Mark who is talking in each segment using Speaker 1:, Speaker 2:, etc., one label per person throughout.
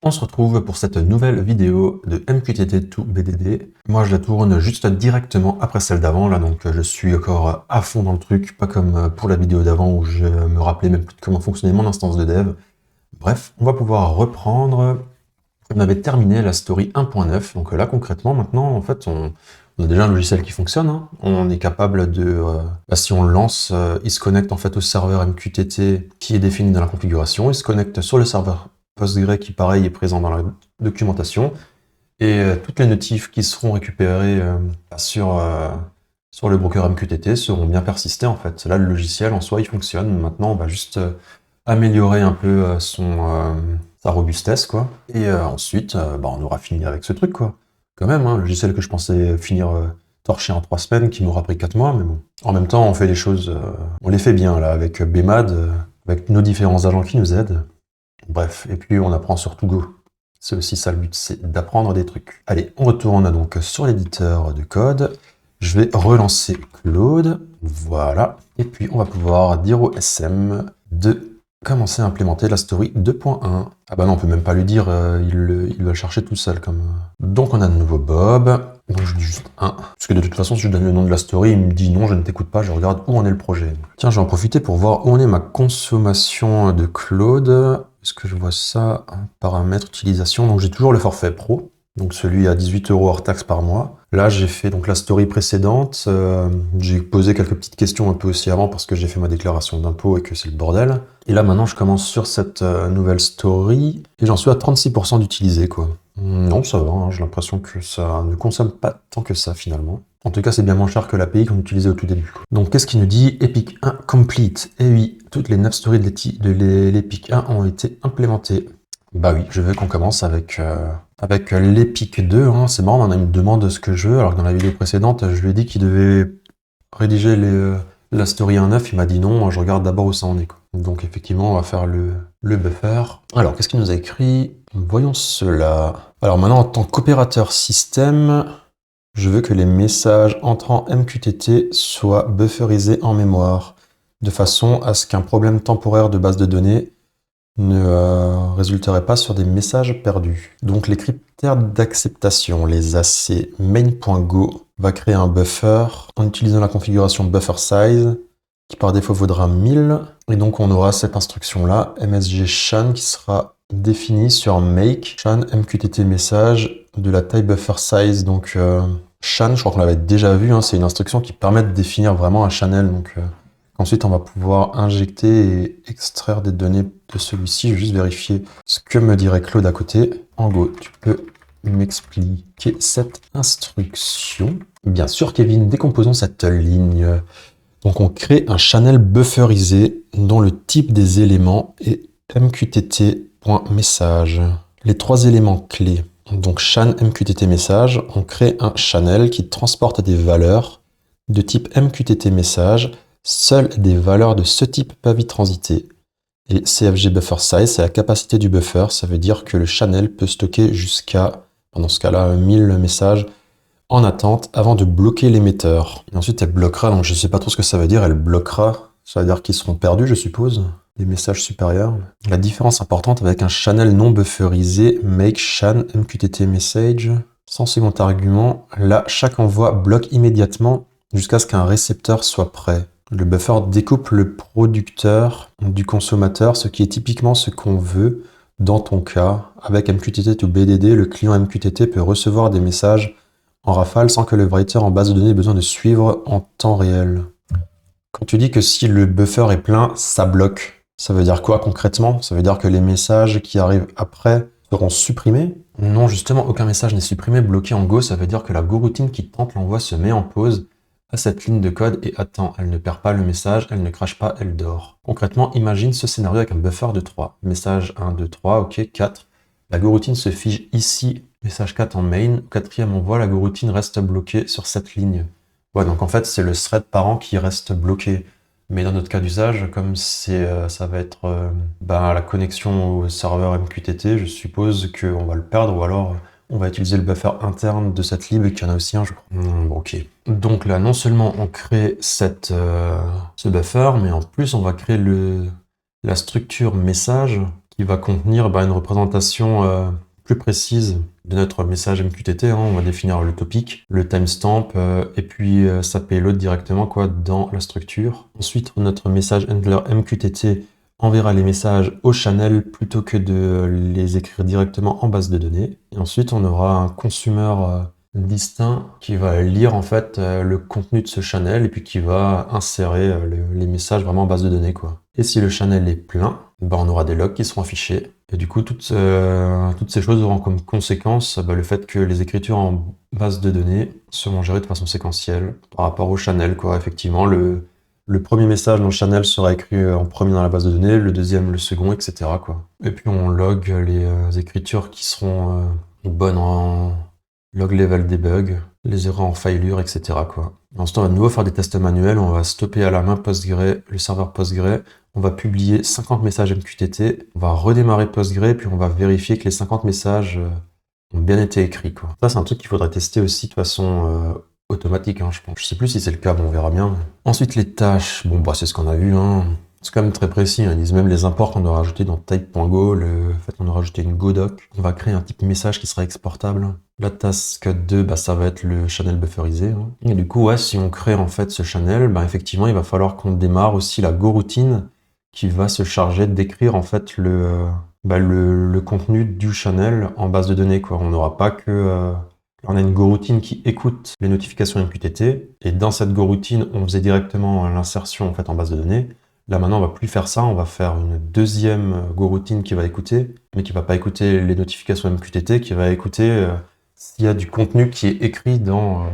Speaker 1: On se retrouve pour cette nouvelle vidéo de MQTT to BDD. Moi, je la tourne juste directement après celle d'avant, là, donc je suis encore à fond dans le truc, pas comme pour la vidéo d'avant où je me rappelais même plus de comment fonctionnait mon instance de dev. Bref, on va pouvoir reprendre. On avait terminé la story 1.9, donc là, concrètement, maintenant, en fait, on a déjà un logiciel qui fonctionne, hein. On est capable de, si on le lance, il se connecte en fait au serveur MQTT qui est défini dans la configuration, il se connecte sur le serveur Postgre qui, pareil, est présent dans la documentation, et toutes les notifs qui seront récupérées sur le broker MQTT seront bien persistées, en fait. Là, le logiciel, en soi, il fonctionne. Maintenant, on va juste améliorer un peu sa robustesse, quoi. Et ensuite, on aura fini avec ce truc, quoi. Quand même, hein, le logiciel que je pensais finir torché en 3 semaines, qui m'aura pris 4 mois, mais bon. En même temps, on fait les choses, on les fait bien, là, avec BMAD, avec nos différents agents qui nous aident. Bref, et puis on apprend surtout Go. C'est aussi ça le but, c'est d'apprendre des trucs. Allez, on retourne donc sur l'éditeur de code. Je vais relancer Claude, voilà. Et puis on va pouvoir dire au SM de commencer à implémenter la story 2.1. Ah bah non, on peut même pas lui dire, il va le chercher tout seul comme... Donc on a de nouveau Bob, donc je dis juste 1. Parce que de toute façon, si je donne le nom de la story, il me dit non, je ne t'écoute pas, je regarde où en est le projet. Tiens, je vais en profiter pour voir où en est ma consommation de Claude. Est-ce que je vois ça en paramètres utilisation? Donc j'ai toujours le forfait pro, donc celui à 18 € hors taxe par mois. Là, j'ai fait donc la story précédente. J'ai posé quelques petites questions un peu aussi avant parce que j'ai fait ma déclaration d'impôt et que c'est le bordel. Et là, maintenant, je commence sur cette nouvelle story et j'en suis à 36% d'utilisé, quoi. Non, ça va, hein, j'ai l'impression que ça ne consomme pas tant que ça, finalement. En tout cas, c'est bien moins cher que l'API qu'on utilisait au tout début, quoi. Donc, qu'est-ce qu'il nous dit? Epic 1 complete. Et oui, toutes les 9 stories de l'Epic 1 ont été implémentées. Bah oui, je veux qu'on commence avec l'Epic 2. Hein. C'est marrant, maintenant il me demande ce que je veux, alors que dans la vidéo précédente, je lui ai dit qu'il devait rédiger la story 1.9. Il m'a dit non, je regarde d'abord où ça en est, quoi. Donc effectivement, on va faire le buffer. Alors, qu'est-ce qu'il nous a écrit? Voyons cela. Alors maintenant, en tant qu'opérateur système, je veux que les messages entrant MQTT soient bufferisés en mémoire, de façon à ce qu'un problème temporaire de base de données ne résulterait pas sur des messages perdus. Donc les critères d'acceptation, les AC main.go, va créer un buffer en utilisant la configuration buffer size, qui par défaut vaudra 1000. Et donc on aura cette instruction-là, msg shan, qui sera définie sur make shan mqtt message de la taille buffer size. Donc shan, je crois qu'on l'avait déjà vu, hein, c'est une instruction qui permet de définir vraiment un channel. Donc ensuite, on va pouvoir injecter et extraire des données de celui-ci. Je vais juste vérifier ce que me dirait Claude à côté. En Go, tu peux m'expliquer cette instruction? Bien sûr, Kevin, décomposons cette ligne. Donc, on crée un channel bufferisé dont le type des éléments est mqtt.message. Les 3 éléments clés, donc shan mqtt message, on crée un channel qui transporte des valeurs de type mqtt message. Seules des valeurs de ce type peuvent y transiter. Et CFG buffer size, c'est la capacité du buffer. Ça veut dire que le channel peut stocker jusqu'à, dans ce cas-là, 1000 messages en attente avant de bloquer l'émetteur. Et ensuite, elle bloquera, donc je ne sais pas trop ce que ça veut dire, elle bloquera. Ça veut dire qu'ils seront perdus, je suppose, les messages supérieurs. La différence importante avec un channel non bufferisé, make shan mqtt message, sans second argument, là, chaque envoi bloque immédiatement jusqu'à ce qu'un récepteur soit prêt. Le buffer découpe le producteur du consommateur, ce qui est typiquement ce qu'on veut dans ton cas. Avec MQTT to BDD, le client MQTT peut recevoir des messages en rafale sans que le writer en base de données ait besoin de suivre en temps réel. Quand tu dis que si le buffer est plein, ça bloque, ça veut dire quoi concrètement? Ça veut dire que les messages qui arrivent après seront supprimés? Non, justement, aucun message n'est supprimé. Bloqué en Go, ça veut dire que la goroutine qui tente l'envoi se met en pause à cette ligne de code et attend. Elle ne perd pas le message, elle ne crache pas, elle dort. Concrètement, imagine ce scénario avec un buffer de 3. Message 1, 2, 3, ok, 4. La goroutine se fige ici, message 4 en main. Au 4e envoi, la goroutine reste bloquée sur cette ligne. Ouais, donc en fait, c'est le thread parent qui reste bloqué. Mais dans notre cas d'usage, comme ça va être la connexion au serveur MQTT, je suppose qu'on va le perdre ou alors on va utiliser le buffer interne de cette lib, qui en a aussi un, je crois. Ok. Donc là, non seulement on crée ce buffer, mais en plus on va créer la structure message qui va contenir une représentation plus précise de notre message MQTT. On va définir le topic, le timestamp, et puis ça payload directement quoi, dans la structure. Ensuite, notre message handler MQTT enverra les messages au channel plutôt que de les écrire directement en base de données. Et ensuite, on aura un consumer distinct qui va lire en fait le contenu de ce channel et puis qui va insérer les messages vraiment en base de données, quoi. Et si le channel est plein, on aura des logs qui seront affichés. Et du coup, toutes ces choses auront comme conséquence le fait que les écritures en base de données seront gérées de façon séquentielle par rapport au channel, quoi. Effectivement, le premier message dans le channel sera écrit en premier dans la base de données, le deuxième, le second, etc., quoi. Et puis on log les écritures qui seront bonnes en log level debug, les erreurs en failure, etc., quoi. Ensuite, on va de nouveau faire des tests manuels, on va stopper à la main Postgre, le serveur Postgre, on va publier 50 messages MQTT, on va redémarrer Postgre, puis on va vérifier que les 50 messages ont bien été écrits, quoi. Ça, c'est un truc qu'il faudrait tester aussi de façon automatique, je pense. Je sais plus si c'est le cas, on verra bien. Ensuite, les tâches, c'est ce qu'on a vu, C'est quand même très précis, Ils disent même les imports qu'on doit rajouter dans type.go, le fait qu'on doit rajouter une GoDoc. On va créer un type message qui sera exportable. La task 2, ça va être le channel bufferisé. Et du coup, si on crée en fait ce channel, effectivement, il va falloir qu'on démarre aussi la goroutine qui va se charger d'écrire en fait le contenu du channel en base de données, quoi. On n'aura pas que... on a une goroutine qui écoute les notifications MQTT, et dans cette goroutine, on faisait directement l'insertion en fait en base de données. Là maintenant, on va plus faire ça, on va faire une deuxième goroutine qui va écouter, mais qui va pas écouter les notifications MQTT, qui va écouter s'il y a du contenu qui est écrit dans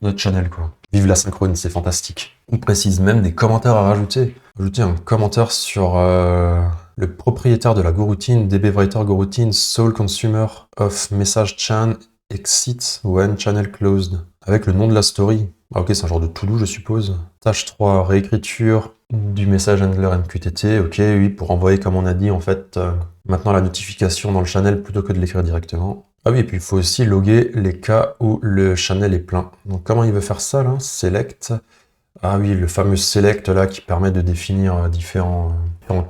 Speaker 1: notre channel, quoi. Vive la synchrone, c'est fantastique. On précise même des commentaires à rajouter. Ajouter un commentaire sur le propriétaire de la goroutine, dbwriter goroutine, sole consumer of message chan exit when channel closed, avec le nom de la story. Ok, c'est un genre de to-do, je suppose. Tâche 3, réécriture du message handler MQTT. Ok, oui, pour envoyer, comme on a dit, en fait, maintenant la notification dans le channel plutôt que de l'écrire directement. Ah oui, et puis il faut aussi loguer les cas où le channel est plein. Donc comment il veut faire ça, là? Select. Ah oui, le fameux select, là, qui permet de définir différents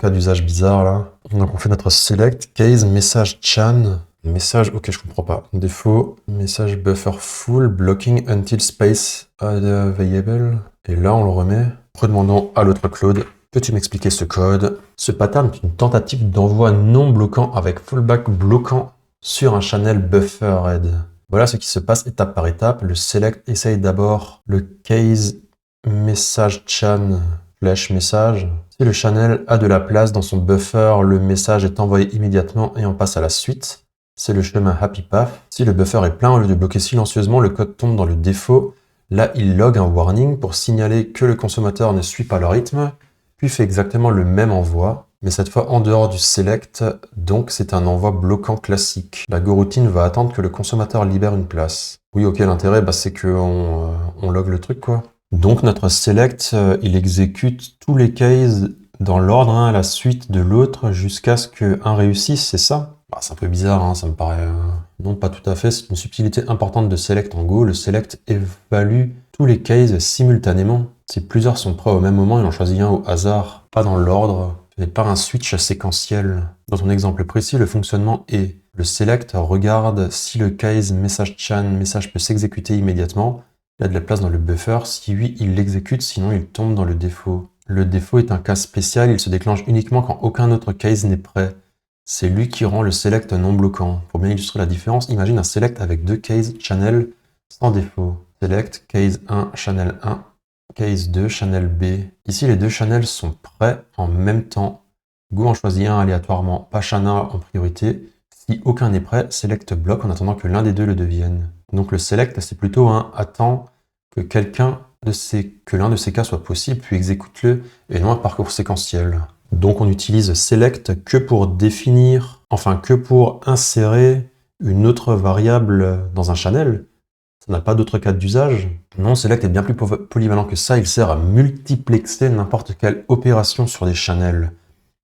Speaker 1: cas d'usage bizarres, là. Donc on fait notre select, case, message chan. Message, ok, je comprends pas. Défaut, message buffer full, blocking until space available. Et là, on le remet. Redemandons à l'autre Claude, peux-tu m'expliquer ce code? Ce pattern est une tentative d'envoi non bloquant avec fallback bloquant sur un channel bufferhead. Voilà ce qui se passe étape par étape. Le select essaye d'abord le case message chan flash message. Si le channel a de la place dans son buffer, le message est envoyé immédiatement et on passe à la suite. C'est le chemin Happy Path. Si le buffer est plein, au lieu de bloquer silencieusement, le code tombe dans le défaut. Là, il log un warning pour signaler que le consommateur ne suit pas le rythme, puis fait exactement le même envoi, mais cette fois en dehors du select, donc c'est un envoi bloquant classique. La goroutine va attendre que le consommateur libère une place. Oui, ok, l'intérêt, c'est qu'on log le truc, quoi. Donc notre select, il exécute tous les cases dans l'ordre, à la suite de l'autre, jusqu'à ce qu'un réussisse, c'est ça? C'est un peu bizarre, ça me paraît... Non, pas tout à fait. C'est une subtilité importante de select en Go. Le select évalue tous les cases simultanément. Si plusieurs sont prêts au même moment, il en choisit un au hasard, pas dans l'ordre. Ce n'est pas un switch séquentiel. Dans ton exemple précis, le fonctionnement est: le select regarde si le case message chan message peut s'exécuter immédiatement. Il y a de la place dans le buffer. Si oui, il l'exécute, sinon il tombe dans le défaut. Le défaut est un cas spécial, il se déclenche uniquement quand aucun autre case n'est prêt. C'est lui qui rend le select non bloquant. Pour bien illustrer la différence, imagine un select avec deux cases channel sans défaut. Select case 1 channel 1, case 2 channel B. Ici, les deux channels sont prêts en même temps. Go en choisit un aléatoirement, pas channel en priorité. Si aucun n'est prêt, select bloque en attendant que l'un des deux le devienne. Donc le select, c'est plutôt un attend que l'un de ces cas soit possible, puis exécute-le, et non un parcours séquentiel. Donc on utilise select que pour définir, que pour insérer une autre variable dans un channel. Ça n'a pas d'autre cas d'usage. Non, select est bien plus polyvalent que ça, il sert à multiplexer n'importe quelle opération sur des channels.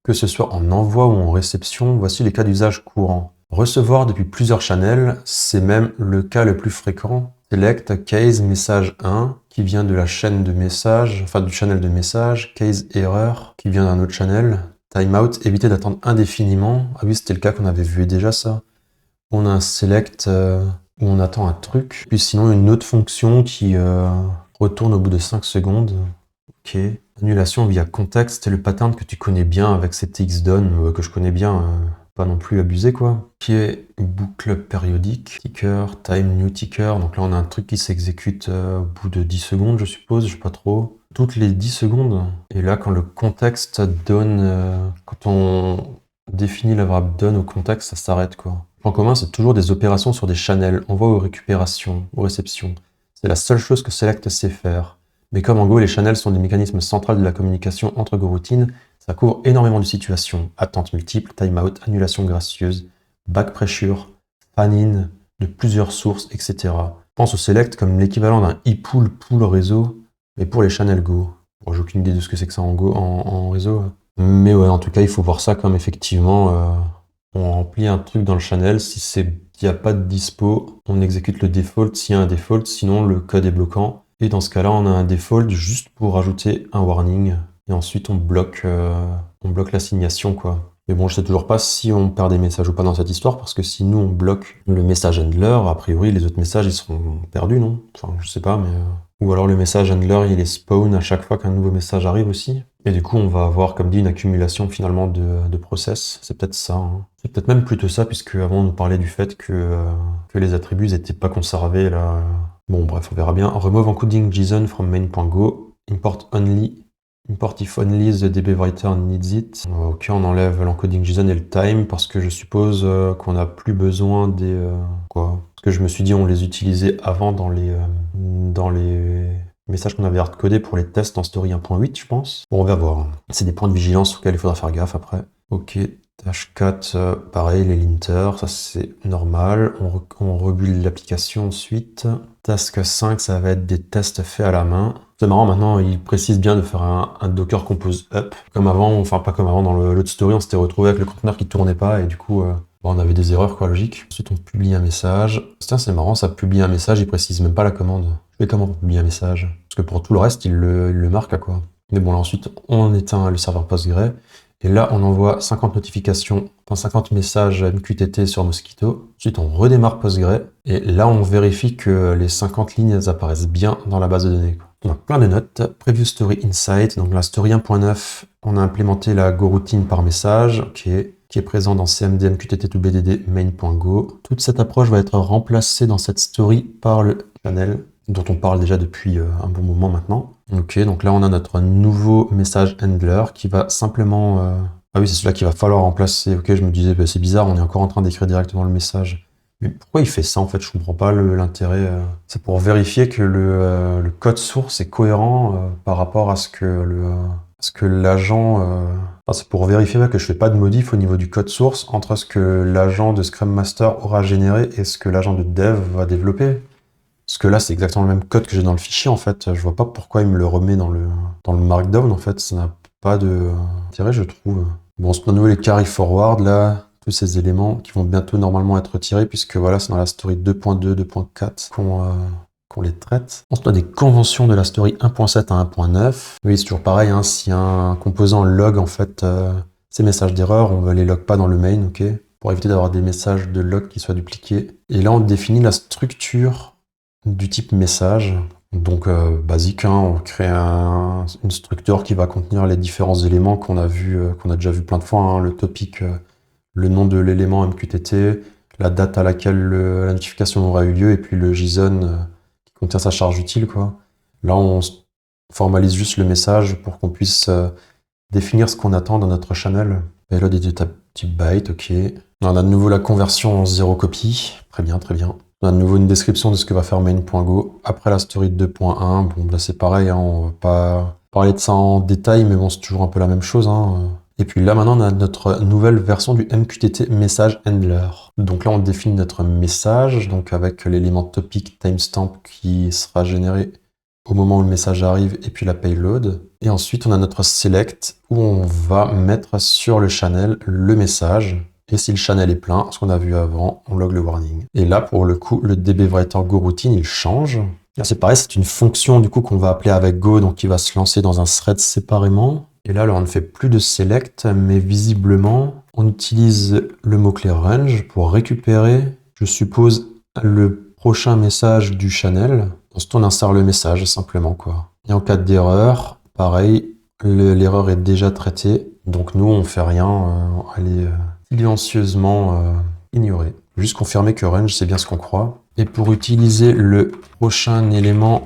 Speaker 1: Que ce soit en envoi ou en réception, voici les cas d'usage courants. Recevoir depuis plusieurs channels, c'est même le cas le plus fréquent. Select case message 1 qui vient de la chaîne de messages, du channel de messages, case error qui vient d'un autre channel, Timeout, éviter d'attendre indéfiniment. Ah oui, c'était le cas qu'on avait vu déjà ça. On a un select où on attend un truc. Puis sinon, une autre fonction qui retourne au bout de 5 secondes. Ok. Annulation via contexte, c'est le pattern que tu connais bien avec CTX done, que je connais bien, pas non plus abusé quoi. Qui est boucle périodique, ticker, time new ticker. Donc là, on a un truc qui s'exécute au bout de 10 secondes, je suppose, je sais pas trop. Toutes les 10 secondes. Et là, quand le contexte donne, quand on définit la variable done au contexte, ça s'arrête quoi. Le point commun, c'est toujours des opérations sur des channels, envoi ou récupération, ou réception. C'est la seule chose que Select sait faire. Mais comme en Go, les channels sont des mécanismes centraux de la communication entre goroutines, ça couvre énormément de situations. Attente multiple, timeout, annulation gracieuse, back pressure, fan-in de plusieurs sources, etc. Pense au Select comme l'équivalent d'un e-pool pool réseau, mais pour les channels Go. Bon, j'ai aucune idée de ce que c'est que ça en Go, en réseau. Mais ouais, en tout cas, il faut voir ça comme effectivement, on remplit un truc dans le channel. Si s'il n'y a pas de dispo, on exécute le default s'il y a un default, sinon le code est bloquant. Et dans ce cas-là, on a un default juste pour rajouter un warning. Et ensuite, on bloque l'assignation, quoi. Mais bon, je sais toujours pas si on perd des messages ou pas dans cette histoire, parce que si nous, on bloque le message handler, a priori, les autres messages, ils seront perdus, non? Enfin, je sais pas, mais... Ou alors le message handler, il est spawn à chaque fois qu'un nouveau message arrive aussi. Et du coup, on va avoir, comme dit, une accumulation finalement de process. C'est peut-être ça. Hein. C'est peut-être même plutôt ça, puisque avant, on nous parlait du fait que les attributs n'étaient pas conservés, là... Bon, bref, on verra bien. Remove encoding JSON from main.go. Import if only the DB writer needs it. Ok, on enlève l'encoding JSON et le time parce que je suppose qu'on n'a plus besoin des... quoi? Parce que je me suis dit on les utilisait avant dans les messages qu'on avait hardcodés pour les tests en story 1.8, je pense. Bon, on va voir. C'est des points de vigilance auxquels il faudra faire gaffe après. Ok. Tâche 4, pareil, les linters, ça c'est normal. On rebuild l'application ensuite. Task 5, ça va être des tests faits à la main. C'est marrant, maintenant, il précise bien de faire un Docker Compose Up. Comme avant, enfin pas comme avant, dans l'autre story, on s'était retrouvé avec le conteneur qui tournait pas et du coup, on avait des erreurs, quoi, logique. Ensuite, on publie un message. Tiens, c'est marrant, ça publie un message, il précise même pas la commande. Je fais comment pour publier un message? Parce que pour tout le reste, il le marque à quoi. Mais bon, là ensuite, on éteint le serveur Postgre. Et là, on envoie 50 notifications, enfin 50 messages MQTT sur Mosquito. Ensuite, on redémarre Postgre. Et là, on vérifie que les 50 lignes elles apparaissent bien dans la base de données. On a plein de notes. Preview Story Insight. Donc la Story 1.9, on a implémenté la goroutine par message, qui est présent dans cmd mqtt to bdd main.go. Toute cette approche va être remplacée dans cette story par le channel, dont on parle déjà depuis un bon moment maintenant. Ok, donc là on a notre nouveau message handler qui va simplement... Ah oui, c'est celui-là qu'il va falloir remplacer. Ok, je me disais, bah, c'est bizarre, on est encore en train d'écrire directement le message. Mais pourquoi il fait ça en fait? Je comprends pas l'intérêt. C'est pour vérifier que le code source est cohérent par rapport à ce que l'agent... Enfin, c'est pour vérifier que je fais pas de modif au niveau du code source entre ce que l'agent de Scrum Master aura généré et ce que l'agent de dev va développer. Parce que là, c'est exactement le même code que j'ai dans le fichier, en fait. Je vois pas pourquoi il me le remet dans le markdown, en fait. Ça n'a pas d'intérêt, je trouve. Bon, on se prend à nouveau les carry forward, là. Tous ces éléments qui vont bientôt normalement être retirés, puisque voilà, c'est dans la story 2.2, 2.4 qu'on les traite. Ensuite, on a des conventions de la story 1.7 à 1.9. Oui, c'est toujours pareil, hein. Si un composant log, en fait, ces messages d'erreur, on ne les log pas dans le main, ok? Pour éviter d'avoir des messages de log qui soient dupliqués. Et là, on définit la structure du type message. Donc basique, hein, on crée une structure qui va contenir les différents éléments qu'on a déjà vu plein de fois, hein, le topic, le nom de l'élément MQTT, la date à laquelle la notification aura eu lieu, et puis le JSON qui contient sa charge utile, quoi. Là, on formalise juste le message pour qu'on puisse définir ce qu'on attend dans notre channel. Payload est de type byte, ok. On a de nouveau la conversion en 0 copie. Très bien, très bien. On a de nouveau une description de ce que va faire main.go. Après la story 2.1, bon là c'est pareil, hein, on va pas parler de ça en détail, mais bon c'est toujours un peu la même chose. Hein. Et puis là maintenant on a notre nouvelle version du MQTT Message Handler. Donc là on définit notre message, donc avec l'élément topic timestamp qui sera généré au moment où le message arrive, et puis la payload. Et ensuite on a notre select où on va mettre sur le channel le message. Et si le channel est plein, ce qu'on a vu avant, on log le warning. Et là, pour le coup, le dbwriter goroutine, il change. Là, c'est pareil, c'est une fonction du coup qu'on va appeler avec Go, donc qui va se lancer dans un thread séparément. Et là, alors, on ne fait plus de select, mais visiblement, on utilise le mot-clé range pour récupérer, je suppose, le prochain message du channel. Ensuite, on insère le message, simplement, quoi. Et en cas d'erreur, pareil, l'erreur est déjà traitée. Donc nous, on fait rien, elle est silencieusement ignorée. Juste confirmer que range, c'est bien ce qu'on croit. Et pour utiliser le prochain élément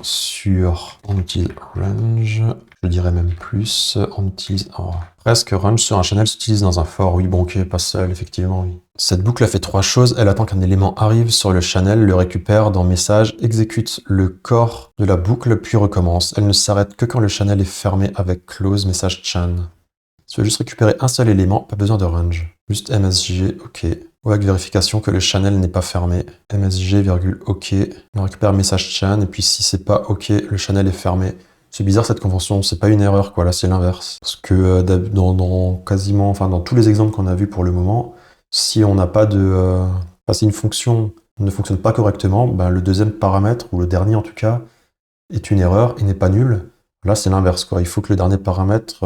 Speaker 1: on utilise range, je dirais même plus, on utilise... Oh, presque range sur un channel s'utilise dans un for. Oui, bon, ok, pas seul, effectivement, oui. Cette boucle a fait 3 choses. Elle attend qu'un élément arrive sur le channel, le récupère dans message, exécute le corps de la boucle, puis recommence. Elle ne s'arrête que quand le channel est fermé avec close message chan. Si tu veux juste récupérer un seul élément, pas besoin de range. Juste MSG, ok. Ou avec vérification que le channel n'est pas fermé. MSG, virgule, ok. On récupère message chan, et puis si c'est pas ok, le channel est fermé. C'est bizarre cette convention, c'est pas une erreur quoi, là c'est l'inverse. Parce que dans tous les exemples qu'on a vus pour le moment, si on n'a pas de... si une fonction ne fonctionne pas correctement, ben, le deuxième paramètre, ou le dernier en tout cas, est une erreur et n'est pas nul. Là c'est l'inverse quoi, il faut que le dernier paramètre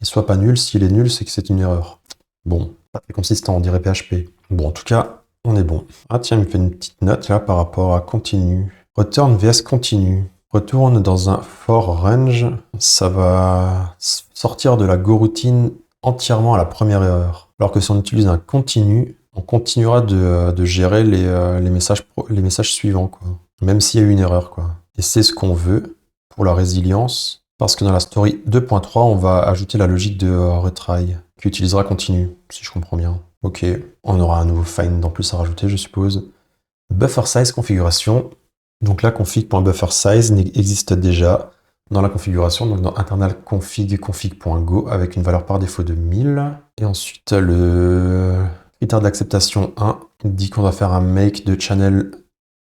Speaker 1: il soit pas nul. S'il est nul, c'est que c'est une erreur. Bon, pas très consistant, on dirait PHP. Bon, en tout cas, on est bon. Ah tiens, il me fait une petite note là par rapport à continue. Return vs continue. Retourne dans un for range, ça va sortir de la goroutine entièrement à la première erreur. Alors que si on utilise un continue, on continuera de gérer les messages suivants, quoi. Même s'il y a eu une erreur, quoi. Et c'est ce qu'on veut pour la résilience, parce que dans la story 2.3, on va ajouter la logique de retry, qui utilisera continue, si je comprends bien. Ok, on aura un nouveau find en plus à rajouter, je suppose. Buffer size configuration. Donc là, config.buffersize existe déjà dans la configuration, donc dans internal config.go avec une valeur par défaut de 1000. Et ensuite, le critère d'acceptation 1 dit qu'on doit faire un make de channel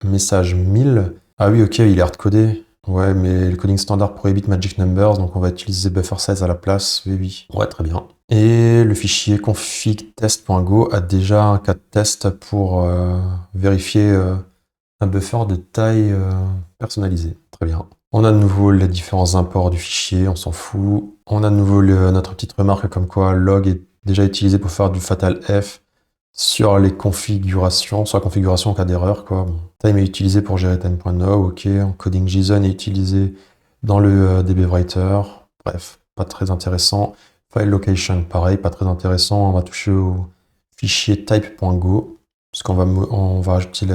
Speaker 1: message 1000. Ah oui, ok, il est hardcodé. Ouais, mais le coding standard prohibit magic numbers, donc on va utiliser buffer size à la place. Oui, oui. Ouais, très bien. Et le fichier config.test.go a déjà un cas de test pour vérifier un buffer de taille personnalisée. Très bien. On a de nouveau les différents imports du fichier, on s'en fout. On a de nouveau notre petite remarque comme quoi log est déjà utilisé pour faire du fatal F sur les configurations, sur la configuration en cas d'erreur, quoi. Bon. Time est utilisé pour gérer time.now, ok. Encoding JSON est utilisé dans le DB Writer. Bref, pas très intéressant. File location, pareil, pas très intéressant. On va toucher au fichier type.go, parce on va ajouter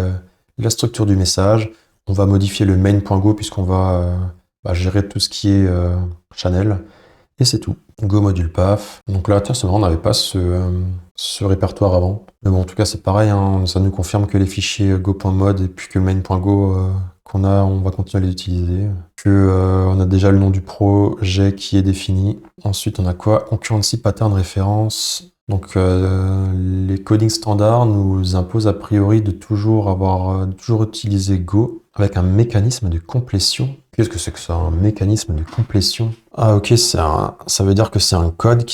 Speaker 1: la structure du message. On va modifier le main.go puisqu'on va gérer tout ce qui est channel. Et c'est tout. Go module path. Donc là, tiens, c'est vrai, on n'avait pas ce répertoire avant. Mais bon, en tout cas, c'est pareil, hein, ça nous confirme que les fichiers go.mod et puis que main.go qu'on a, on va continuer à les utiliser. On a déjà le nom du projet qui est défini. Ensuite, on a quoi? Concurrency pattern référence. Donc les codings standards nous imposent a priori de toujours utiliser Go avec un mécanisme de complétion. Qu'est-ce que c'est que ça, un mécanisme de complétion? Ah ok, ça veut dire que c'est un code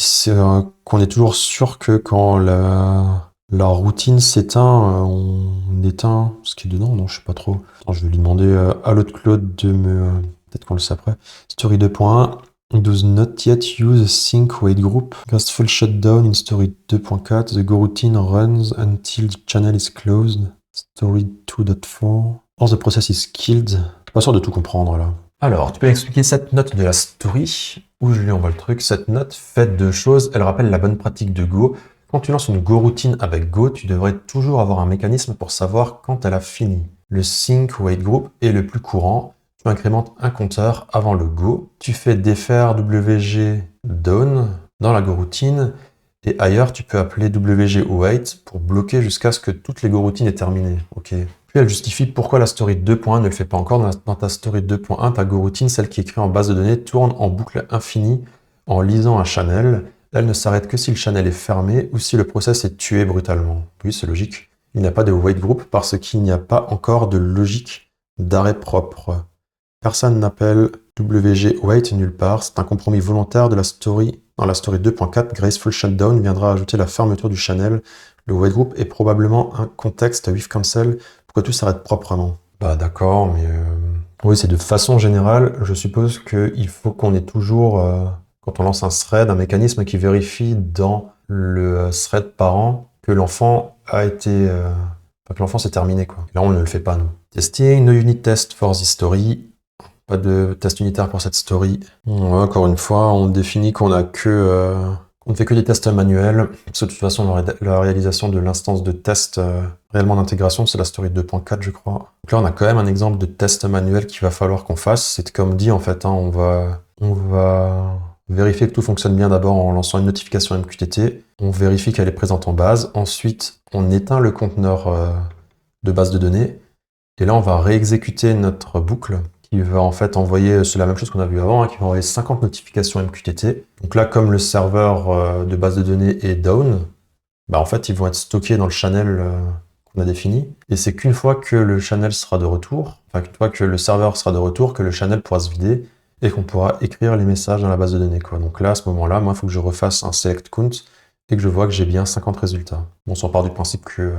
Speaker 1: qu'on est toujours sûr que quand la routine s'éteint, on éteint ce qui est dedans. Non, je sais pas trop. Attends, je vais lui demander à l'autre Claude de me... Peut-être qu'on le sait après. Story 2.1. Does not yet use sync wait group. Cast full shutdown in story 2.4. The go routine runs until the channel is closed. Story 2.4. Or the process is killed. Je suis pas sûr de tout comprendre là. Alors, tu peux expliquer cette note de la story, où je lui envoie le truc. Cette note fait 2 choses. Elle rappelle la bonne pratique de Go. Quand tu lances une Go routine avec Go, tu devrais toujours avoir un mécanisme pour savoir quand elle a fini. Le sync wait group est le plus courant. Tu incrémentes un compteur avant le Go. Tu fais défaire WG down dans la Go routine. Et ailleurs, tu peux appeler WG wait pour bloquer jusqu'à ce que toutes les Go routines aient terminé. Ok. Puis elle justifie pourquoi la story 2.1 ne le fait pas encore. Dans ta story 2.1, ta Go routine, celle qui est créée en base de données, tourne en boucle infinie en lisant un channel. Elle ne s'arrête que si le channel est fermé ou si le process est tué brutalement. Oui, c'est logique. Il n'y a pas de wait group parce qu'il n'y a pas encore de logique d'arrêt propre. Personne n'appelle WG wait nulle part. C'est un compromis volontaire de la story. Dans la story 2.4, Graceful Shutdown viendra ajouter la fermeture du channel. Le wait group est probablement un contexte with cancel pour que tout s'arrête proprement. Bah d'accord, mais oui, c'est de façon générale. Je suppose qu'il faut qu'on ait toujours, Quand on lance un thread, un mécanisme qui vérifie dans le thread parent que l'enfant a été... que l'enfant s'est terminé, quoi. Et là, on ne le fait pas, nous. Testing, no unit test for this story. Pas de test unitaire pour cette story. Encore une fois, on définit qu'on a que... on ne fait que des tests manuels. Parce que de toute façon, la réalisation de l'instance de test réellement d'intégration, c'est la story 2.4, je crois. Donc là, on a quand même un exemple de test manuel qu'il va falloir qu'on fasse. C'est comme dit, en fait, hein, on va vérifier que tout fonctionne bien d'abord en lançant une notification MQTT. On vérifie qu'elle est présente en base. Ensuite, on éteint le conteneur de base de données. Et là, on va réexécuter notre boucle qui va en fait envoyer, c'est la même chose qu'on a vu avant, hein, qui va envoyer 50 notifications MQTT. Donc là, comme le serveur de base de données est down, bah en fait, ils vont être stockés dans le channel qu'on a défini. Et c'est qu'une fois que le channel sera de retour, enfin qu'une fois que le serveur sera de retour, que le channel pourra se vider et qu'on pourra écrire les messages dans la base de données, quoi. Donc là, à ce moment-là, moi, il faut que je refasse un select count et que je vois que j'ai bien 50 résultats. Bon, on part du principe que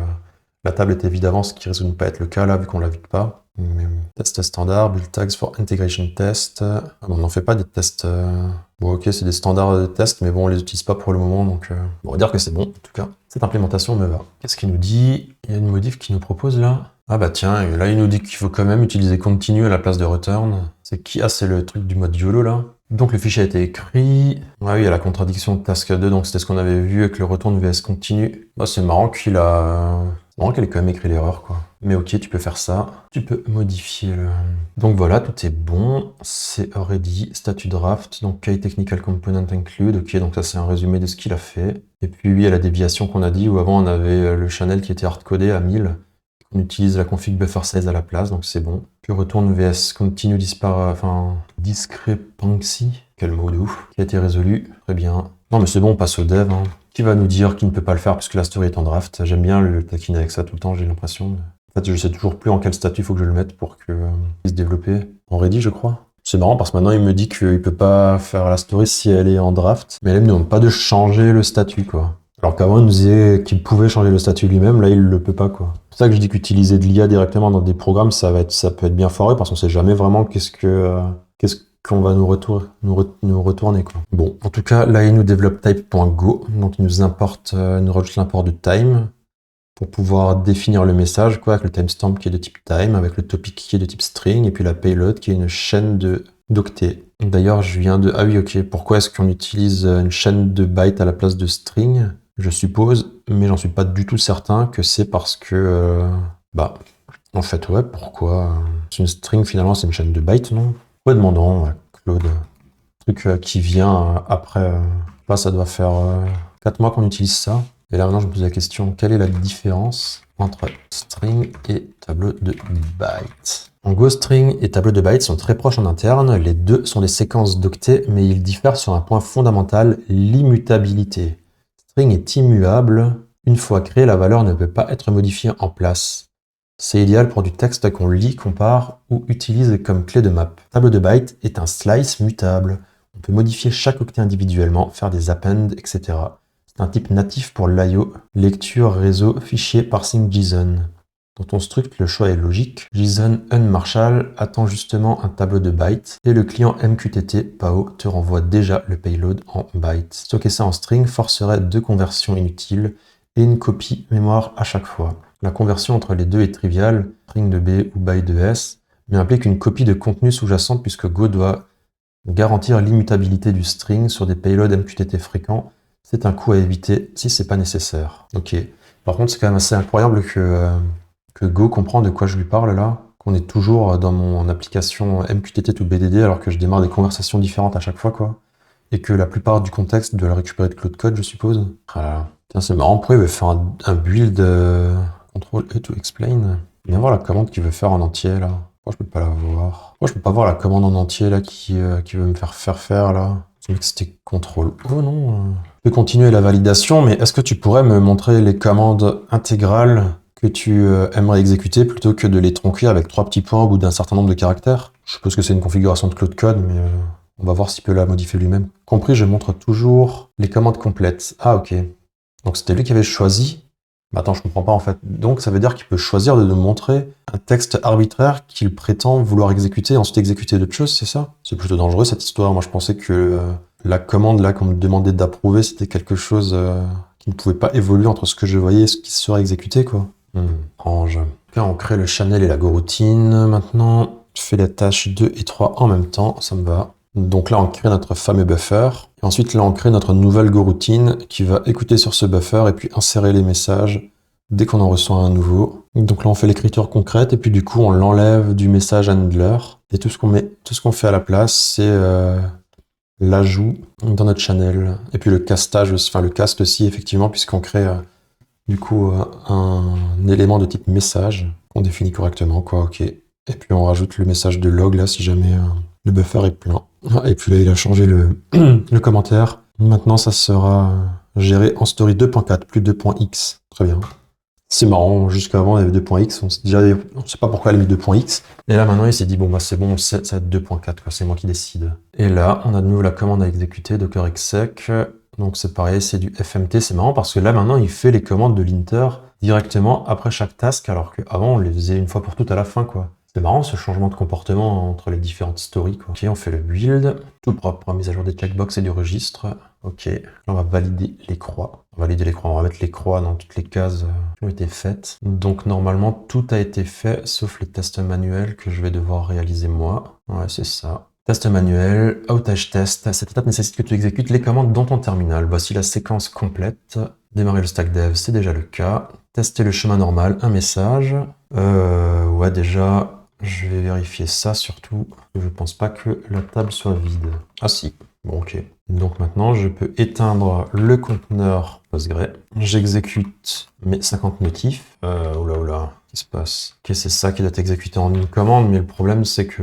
Speaker 1: la table était vide avant, ce qui risque de ne pas être le cas là, vu qu'on ne la vide pas. Mais, test standard, build tags for integration test. On n'en fait pas des tests. Bon, ok, c'est des standards de test, mais bon, on les utilise pas pour le moment, donc on va dire que c'est bon, en tout cas. Cette implémentation me va. Qu'est-ce qu'il nous dit? Il y a une modif qui nous propose là. Ah bah tiens, et là il nous dit qu'il faut quand même utiliser continue à la place de return. C'est qui? Ah, c'est le truc du mode YOLO là. Donc le fichier a été écrit. Ah oui, il y a la contradiction de task 2, donc c'était ce qu'on avait vu avec le return vs continue. Bah c'est marrant qu'il a... C'est marrant qu'elle ait quand même écrit l'erreur, quoi. Mais ok, tu peux faire ça. Tu peux modifier le... Donc voilà, tout est bon. C'est ready, statut draft, donc key technical component include. Ok, donc ça c'est un résumé de ce qu'il a fait. Et puis oui, il y a la déviation qu'on a dit, où avant on avait le channel qui était hardcodé à 1000. On utilise la config buffer size à la place, donc c'est bon. Puis retourne vs continue discrepancy, quel mot de ouf, qui a été résolu, très bien. Non mais c'est bon, on passe au dev, hein. Qui va nous dire qu'il ne peut pas le faire puisque la story est en draft. J'aime bien le taquiner avec ça tout le temps, j'ai l'impression. En fait, je sais toujours plus en quel statut il faut que je le mette pour qu'il puisse développer. En ready, je crois. C'est marrant parce que maintenant il me dit qu'il peut pas faire la story si elle est en draft, mais elle me demande pas de changer le statut, quoi. Alors qu'avant, il nous disait qu'il pouvait changer le statut lui-même, là, il le peut pas, quoi. C'est pour ça que je dis qu'utiliser de l'IA directement dans des programmes, ça peut être bien foireux, parce qu'on sait jamais vraiment qu'est-ce qu'on va nous retourner, quoi. Bon, en tout cas, là, il nous développe type.go, donc il nous importe, nous rajoute l'import de time, pour pouvoir définir le message, quoi, avec le timestamp qui est de type time, avec le topic qui est de type string, et puis la payload qui est une chaîne d'octets. D'ailleurs, je viens de... Ah oui, ok, pourquoi est-ce qu'on utilise une chaîne de bytes à la place de string? Je suppose, mais j'en suis pas du tout certain que c'est parce que... en fait, ouais, pourquoi? C'est une string, finalement, c'est une chaîne de bytes, non? Ouais, demandons, Claude. Truc qui vient après... ça doit faire 4 mois qu'on utilise ça. Et là, maintenant, je me pose la question, quelle est la différence entre string et tableau de bytes? En Go, string et tableau de bytes sont très proches en interne. Les deux sont des séquences d'octets, mais ils diffèrent sur un point fondamental, l'immutabilité. String est immuable. Une fois créée, la valeur ne peut pas être modifiée en place. C'est idéal pour du texte qu'on lit, compare ou utilise comme clé de map. Tableau de bytes est un slice mutable. On peut modifier chaque octet individuellement, faire des appends, etc. C'est un type natif pour l'IO, lecture, réseau, fichier, parsing JSON. Dans ton struct, le choix est logique. JSON unMarshall attend justement un tableau de bytes et le client MQTT PAO te renvoie déjà le payload en bytes. Stocker ça en string forcerait 2 conversions inutiles et une copie mémoire à chaque fois. La conversion entre les deux est triviale, string de B ou byte de S, mais implique une copie de contenu sous-jacent puisque Go doit garantir l'immutabilité du string sur des payloads MQTT fréquents. C'est un coût à éviter si c'est pas nécessaire. Ok. Par contre, c'est quand même assez incroyable que Go comprend de quoi je lui parle là, qu'on est toujours dans mon application MQTT to BDD alors que je démarre des conversations différentes à chaque fois, quoi. Et que la plupart du contexte doit le récupérer de Cloud Code, je suppose. Ah, tiens, c'est marrant, pourquoi il veut faire un build control E to explain? Viens voir la commande qu'il veut faire en entier là. Pourquoi je peux pas la voir? Pourquoi je peux pas voir la commande en entier là qui veut me faire là? Je me que c'était contrôle. Oh non. Je peux continuer la validation, mais est-ce que tu pourrais me montrer les commandes intégrales que tu aimerais exécuter plutôt que de les tronquer avec 3 petits points au bout d'un certain nombre de caractères? Je suppose que c'est une configuration de Cloud Code, mais on va voir s'il peut la modifier lui-même. Compris, je montre toujours les commandes complètes. Ah ok. Donc c'était lui qui avait choisi. Bah attends, je comprends pas en fait. Donc ça veut dire qu'il peut choisir de nous montrer un texte arbitraire qu'il prétend vouloir exécuter et ensuite exécuter d'autres choses, c'est ça? C'est plutôt dangereux cette histoire. Moi je pensais que la commande là qu'on me demandait d'approuver, c'était quelque chose qui ne pouvait pas évoluer entre ce que je voyais et ce qui serait exécuté, quoi. Étrange. Là, on crée le channel et la goroutine. Maintenant, je fais les tâches 2 et 3 en même temps, ça me va. Donc là, on crée notre fameux buffer. Et ensuite, là, on crée notre nouvelle goroutine qui va écouter sur ce buffer et puis insérer les messages dès qu'on en reçoit un nouveau. Donc là, on fait l'écriture concrète et puis du coup, on l'enlève du message handler. Et tout ce qu'on fait à la place, c'est l'ajout dans notre channel. Et puis le castage, enfin le cast aussi, effectivement, puisqu'on crée du coup un élément de type message qu'on définit correctement, quoi, ok. Et puis on rajoute le message de log là si jamais le buffer est plein. Et puis là, il a changé le, le commentaire. Maintenant, ça sera géré en story 2.4 plus 2.x. Très bien. C'est marrant, jusqu'avant il y avait 2.x, on sait pas pourquoi elle a mis 2.x. Et là maintenant il s'est dit bon bah c'est bon, on sait, ça va être 2.4, c'est moi qui décide. Et là on a de nouveau la commande à exécuter, docker exec. Donc c'est pareil, c'est du FMT, c'est marrant parce que là maintenant il fait les commandes de linter directement après chaque task, alors qu'avant on les faisait une fois pour toutes à la fin, quoi. C'est marrant ce changement de comportement entre les différentes stories, quoi. Ok, on fait le build, tout propre, mise à jour des checkbox et du registre. Ok, là on va valider les croix. On va valider les croix, on va mettre les croix dans toutes les cases qui ont été faites. Donc normalement tout a été fait, sauf les tests manuels que je vais devoir réaliser moi. Ouais, c'est ça. Test manuel, outage test. Cette étape nécessite que tu exécutes les commandes dans ton terminal. Voici la séquence complète. Démarrer le stack dev, c'est déjà le cas. Tester le chemin normal, un message. Ouais, déjà, je vais vérifier ça surtout. Je pense pas que la table soit vide. Ah si, bon ok. Donc maintenant, je peux éteindre le conteneur Postgre. J'exécute mes 50 notifs. Oula, qu'est-ce qui se passe? Ok, c'est ça qui doit être exécuté en une commande, mais le problème c'est que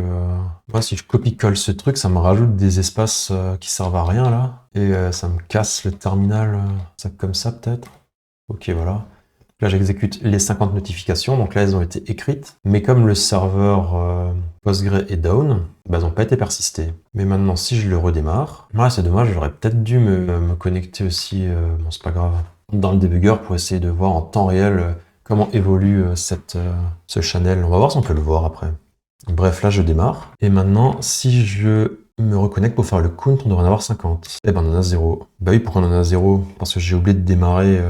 Speaker 1: moi, si je copie-colle ce truc, ça me rajoute des espaces qui servent à rien là. Et ça me casse le terminal, ça comme ça peut-être. Ok, voilà. Là, j'exécute les 50 notifications, donc là, elles ont été écrites. Mais comme le serveur Postgre est down, bah, elles n'ont pas été persistées. Mais maintenant, si je le redémarre, ouais, c'est dommage, j'aurais peut-être dû me connecter aussi, bon, c'est pas grave, dans le debugger pour essayer de voir en temps réel comment évolue ce channel. On va voir si on peut le voir après. Bref, là, je démarre. Et maintenant, si je me reconnecte pour faire le count, on devrait en avoir 50. Eh ben, on en a 0. Bah oui, pourquoi on en a 0? Parce que j'ai oublié de démarrer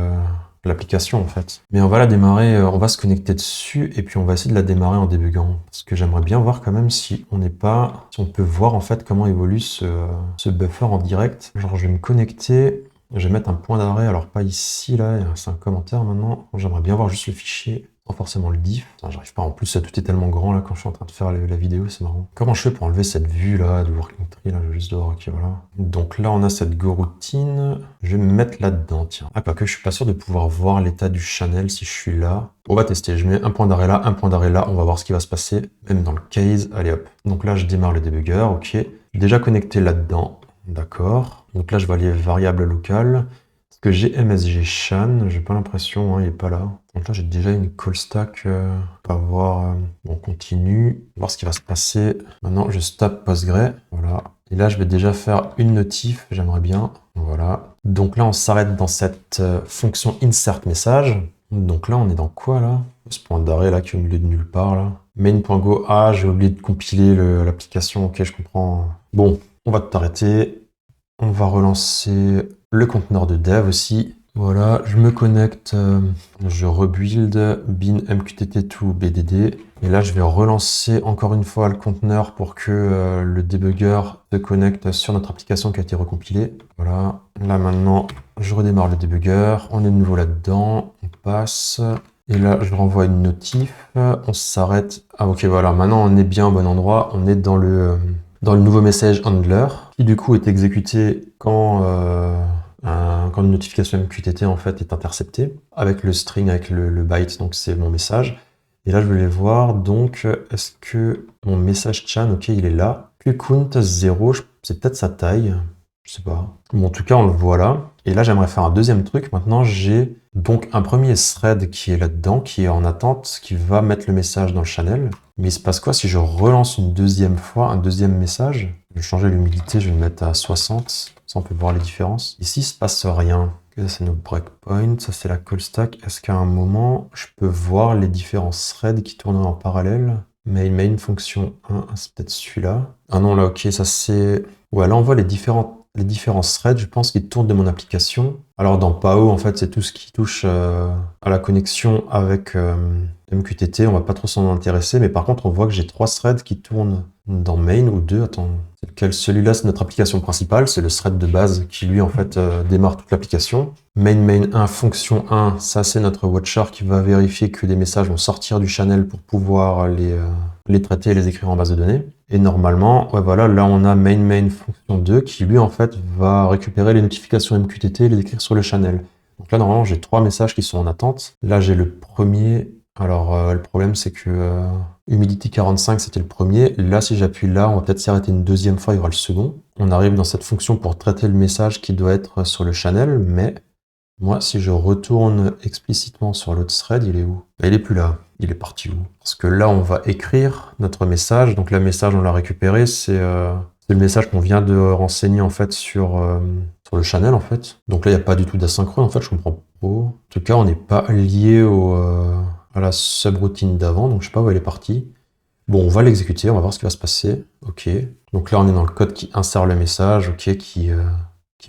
Speaker 1: l'application en fait. Mais on va la démarrer, on va se connecter dessus et puis on va essayer de la démarrer en débuguant. Parce que j'aimerais bien voir quand même si on peut voir en fait comment évolue ce buffer en direct. Genre je vais me connecter, je vais mettre un point d'arrêt, alors pas ici là, c'est un commentaire maintenant. J'aimerais bien voir juste le fichier, sans forcément le diff. J'arrive pas, en plus tout est tellement grand là quand je suis en train de faire la vidéo, c'est marrant. Comment je fais pour enlever cette vue là de working tree là, je vais juste devoir, ok voilà. Donc là on a cette goroutine, je vais me mettre là-dedans, tiens. Ah quoique je suis pas sûr de pouvoir voir l'état du channel si je suis là. On va tester, je mets un point d'arrêt là, un point d'arrêt là, on va voir ce qui va se passer, même dans le case, allez hop. Donc là je démarre le debugger, ok. Déjà connecté là-dedans, d'accord. Donc là je vais aller variable locale. Que j'ai MSG Chan, j'ai pas l'impression, hein, il est pas là. Donc là j'ai déjà une call stack, on va voir, on continue, voir ce qui va se passer. Maintenant je stop Postgre, voilà. Et là je vais déjà faire une notif, j'aimerais bien, voilà. Donc là on s'arrête dans cette fonction insert message. Donc là on est dans quoi là? Ce point d'arrêt là qui est au milieu de nulle part là. Main.go, ah j'ai oublié de compiler l'application, ok je comprends. Bon, on va tout arrêter. On va relancer le conteneur de dev aussi. Voilà, je me connecte, je rebuild bin mqtt2 bdd. Et là, je vais relancer encore une fois le conteneur pour que le debugger se connecte sur notre application qui a été recompilée. Voilà, là maintenant, je redémarre le debugger. On est de nouveau là-dedans, on passe. Et là, je renvoie une notif, on s'arrête. Ah ok, voilà, maintenant on est bien au bon endroit. On est dans le nouveau message handler, qui du coup est exécuté quand une notification MQTT en fait est interceptée, avec le string, avec le byte, donc c'est mon message. Et là je voulais voir, donc est-ce que mon message chan, ok il est là, count 0, c'est peut-être sa taille, je sais pas. Bon en tout cas on le voit là. Et là j'aimerais faire un deuxième truc, maintenant j'ai donc un premier thread qui est là-dedans, qui est en attente, qui va mettre le message dans le channel. Mais il se passe quoi si je relance une deuxième fois, un deuxième message? Je vais changer l'humidité, je vais le mettre à 60, ça on peut voir les différences. Ici il se passe rien. Ça c'est nos breakpoints, ça c'est la call stack. Est-ce qu'à un moment je peux voir les différents threads qui tournent en parallèle? Main fonction 1, c'est peut-être celui-là. Ah non là ok, ça c'est... Ouais là on voit les différentes les différents threads, je pense, qui tournent de mon application. Alors dans PAO, en fait, c'est tout ce qui touche à la connexion avec MQTT. On va pas trop s'en intéresser, mais par contre, on voit que j'ai 3 threads qui tournent dans main ou 2. Attends, c'est lequel? Celui-là, c'est notre application principale. C'est le thread de base qui, lui, en fait, démarre toute l'application. Main 1, fonction 1, ça, c'est notre watcher qui va vérifier que des messages vont sortir du channel pour pouvoir les traiter et les écrire en base de données. Et normalement, ouais, voilà, là, on a main fonction 2 qui, lui, en fait, va récupérer les notifications MQTT et les écrire sur le channel. Donc là, normalement, j'ai 3 messages qui sont en attente. Là, j'ai le premier. Alors, le problème, c'est que Humidity 45, c'était le premier. Là, si j'appuie là, on va peut-être s'y arrêter une deuxième fois, il y aura le second. On arrive dans cette fonction pour traiter le message qui doit être sur le channel, mais moi, si je retourne explicitement sur l'autre thread, il est où? Il est plus là. Il est parti où? Parce que là, on va écrire notre message. Donc, le message, on l'a récupéré. C'est le message qu'on vient de renseigner, en fait, sur le channel, en fait. Donc là, il n'y a pas du tout d'asynchrone, en fait. Je comprends pas. En tout cas, on n'est pas lié à la subroutine d'avant. Donc, je sais pas où elle est partie. Bon, on va l'exécuter. On va voir ce qui va se passer. OK. Donc là, on est dans le code qui insère le message. OK, qui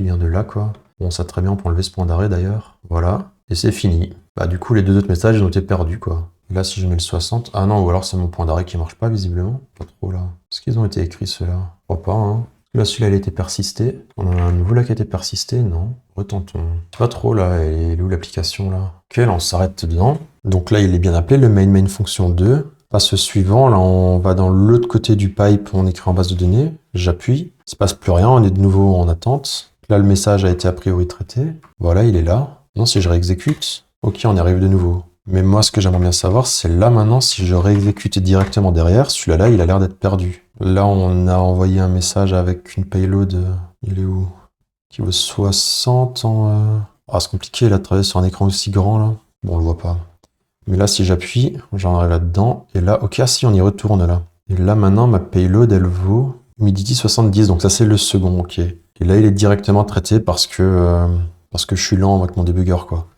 Speaker 1: vient de là, quoi. Bon, ça très bien, on peut enlever ce point d'arrêt d'ailleurs. Voilà, et c'est fini. Bah du coup, les 2 autres messages, ils ont été perdus, quoi. Et là, si je mets le 60... Ah non, ou alors c'est mon point d'arrêt qui marche pas, visiblement. Pas trop, là. Est-ce qu'ils ont été écrits, ceux-là? Je crois pas, hein. Là, celui-là, il a été persisté. On en a un nouveau, là, qui a été persisté. Non. Retentons. Pas trop, là. Elle est où, l'application, là? Ok, là, on s'arrête dedans. Donc là, il est bien appelé, le main fonction 2. Passe suivant, là, on va dans l'autre côté du pipe, on écrit en base de données. J'appuie. Il se passe plus rien, on est de nouveau en attente. Là, le message a été a priori traité. Voilà, il est là. Non, si je réexécute, ok, on y arrive de nouveau. Mais moi, ce que j'aimerais bien savoir, c'est là maintenant, si je réexécute directement derrière, celui-là, il a l'air d'être perdu. Là, on a envoyé un message avec une payload, il est où? Qui vaut 60 en... Ah, c'est compliqué, là, de travailler sur un écran aussi grand, là. Bon, on le voit pas. Mais là, si j'appuie, j'en arrive là-dedans. Et là, ok, ah si, on y retourne, là. Et là, maintenant, ma payload, elle vaut Humidity 70, donc ça, c'est le second, ok. Et là, il est directement traité parce que je suis lent avec mon débugger, quoi.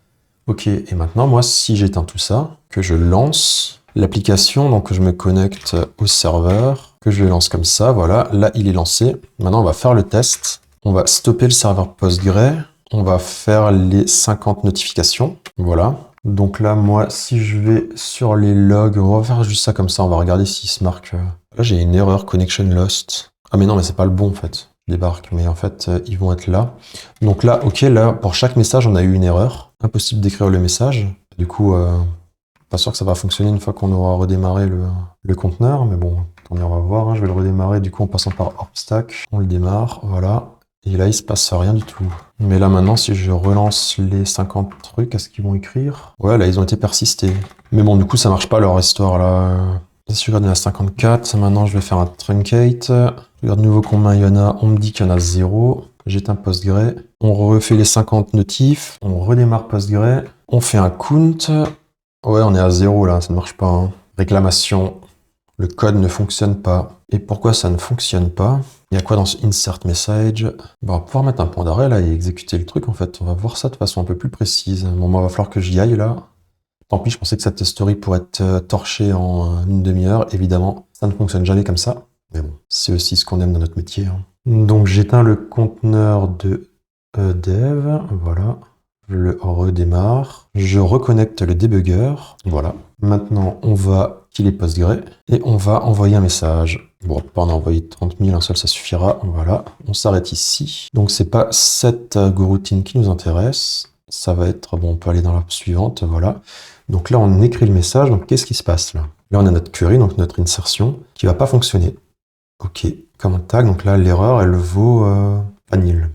Speaker 1: Ok, et maintenant, moi, si j'éteins tout ça, que je lance l'application, donc que je me connecte au serveur, que je le lance comme ça, voilà, là, il est lancé. Maintenant, on va faire le test. On va stopper le serveur Postgre. On va faire les 50 notifications, voilà. Donc là, moi, si je vais sur les logs, on va faire juste ça comme ça, on va regarder s'il se marque. Là, j'ai une erreur, connection lost. Ah mais non, mais c'est pas le bon, en fait. Débarque, mais en fait, ils vont être là. Donc là, ok, là, pour chaque message, on a eu une erreur. Impossible d'écrire le message. Du coup, pas sûr que ça va fonctionner une fois qu'on aura redémarré le conteneur, mais bon, attendez, on va voir, hein. Je vais le redémarrer, du coup, en passant par Orbstack. On le démarre, voilà. Et là, il se passe rien du tout. Mais là, maintenant, si je relance les 50 trucs, est-ce qu'ils vont écrire? Ouais, là, ils ont été persistés. Mais bon, du coup, ça marche pas, leur histoire, là. Si je regarde, il y en a 54. Maintenant, je vais faire un truncate. Je regarde de nouveau combien il y en a. On me dit qu'il y en a 0. J'éteins Postgre. On refait les 50 notifs. On redémarre Postgre. On fait un count. Ouais, on est à 0 là, ça ne marche pas, hein. Réclamation. Le code ne fonctionne pas. Et pourquoi ça ne fonctionne pas? Il y a quoi dans ce insert message? Bon, on va pouvoir mettre un point d'arrêt là et exécuter le truc en fait. On va voir ça de façon un peu plus précise. Bon, moi, il va falloir que j'y aille là. Tant pis, je pensais que cette story pourrait être torchée en une demi-heure. Évidemment, ça ne fonctionne jamais comme ça. Mais bon, c'est aussi ce qu'on aime dans notre métier, hein. Donc j'éteins le conteneur de dev. Voilà. Je le redémarre. Je reconnecte le debugger. Voilà. Maintenant, on va killer Postgre et on va envoyer un message. Bon, pas en envoyer 30 000, un seul, ça suffira. Voilà. On s'arrête ici. Donc, c'est pas cette goroutine qui nous intéresse. Ça va être, bon, on peut aller dans la suivante. Voilà. Donc là, on écrit le message. Donc, qu'est-ce qui se passe là? Là, on a notre query, donc notre insertion, qui va pas fonctionner. OK. Comme tag, donc là, l'erreur, elle vaut pas nil.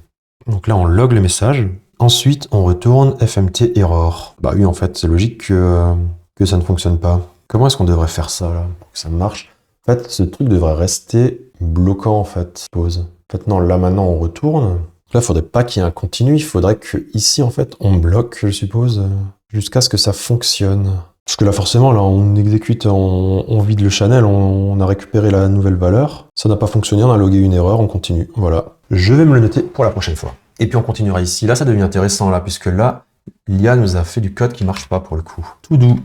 Speaker 1: Donc là, on log le message. Ensuite, on retourne FMT error. Bah oui, en fait, c'est logique que ça ne fonctionne pas. Comment est-ce qu'on devrait faire ça, là, pour que ça marche? En fait, ce truc devrait rester bloquant, en fait. Pause. En fait, non, là, maintenant, on retourne. Là, il faudrait pas qu'il y ait un continu. Il faudrait que ici, en fait, on bloque, je suppose, jusqu'à ce que ça fonctionne. Parce que là, forcément, là, on exécute, on vide le channel, on a récupéré la nouvelle valeur. Ça n'a pas fonctionné, on a logué une erreur, on continue. Voilà. Je vais me le noter pour la prochaine fois. Et puis on continuera ici. Là, ça devient intéressant, là, puisque là, l'IA nous a fait du code qui marche pas pour le coup. To do,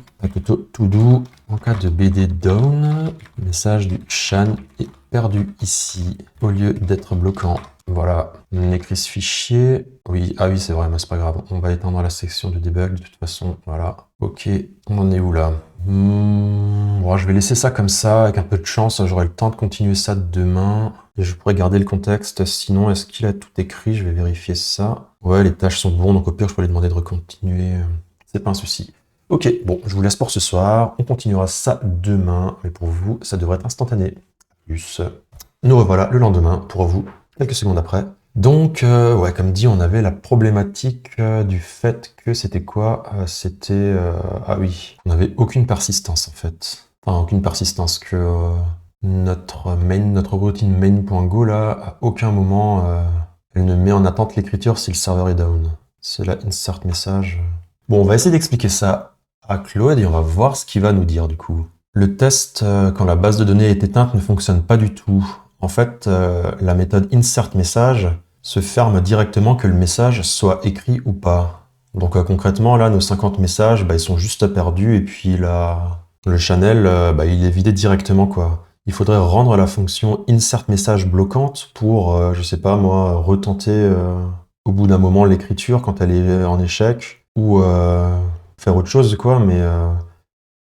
Speaker 1: to do, en cas de BD down, le message du chan est perdu ici, au lieu d'être bloquant. Voilà, on écrit ce fichier. Oui, ah oui, c'est vrai, mais c'est pas grave. On va éteindre la section de debug de toute façon. Voilà. Ok, on en est où là? Bon, je vais laisser ça comme ça, avec un peu de chance. J'aurai le temps de continuer ça demain. Et je pourrais garder le contexte. Sinon, est-ce qu'il a tout écrit? Je vais vérifier ça. Ouais, les tâches sont bonnes, donc au pire, je peux lui demander de recontinuer. C'est pas un souci. Ok, bon, je vous laisse pour ce soir. On continuera ça demain. Mais pour vous, ça devrait être instantané. Plus, nous revoilà le lendemain pour vous. Quelques secondes après. Donc, ouais, comme dit, on avait la problématique du fait que c'était quoi? Ah oui, on n'avait aucune persistance en fait. Enfin, aucune persistance, que notre routine main.go là, à aucun moment, elle ne met en attente l'écriture si le serveur est down. C'est la insert message. Bon, on va essayer d'expliquer ça à Claude et on va voir ce qu'il va nous dire du coup. Le test, quand la base de données est éteinte, ne fonctionne pas du tout. En fait, la méthode insert_message se ferme directement que le message soit écrit ou pas. Donc concrètement, là, nos 50 messages, ils sont juste perdus et puis le channel, il est vidé directement, quoi. Il faudrait rendre la fonction insert_message bloquante pour, je sais pas moi, retenter au bout d'un moment l'écriture quand elle est en échec ou faire autre chose, quoi, mais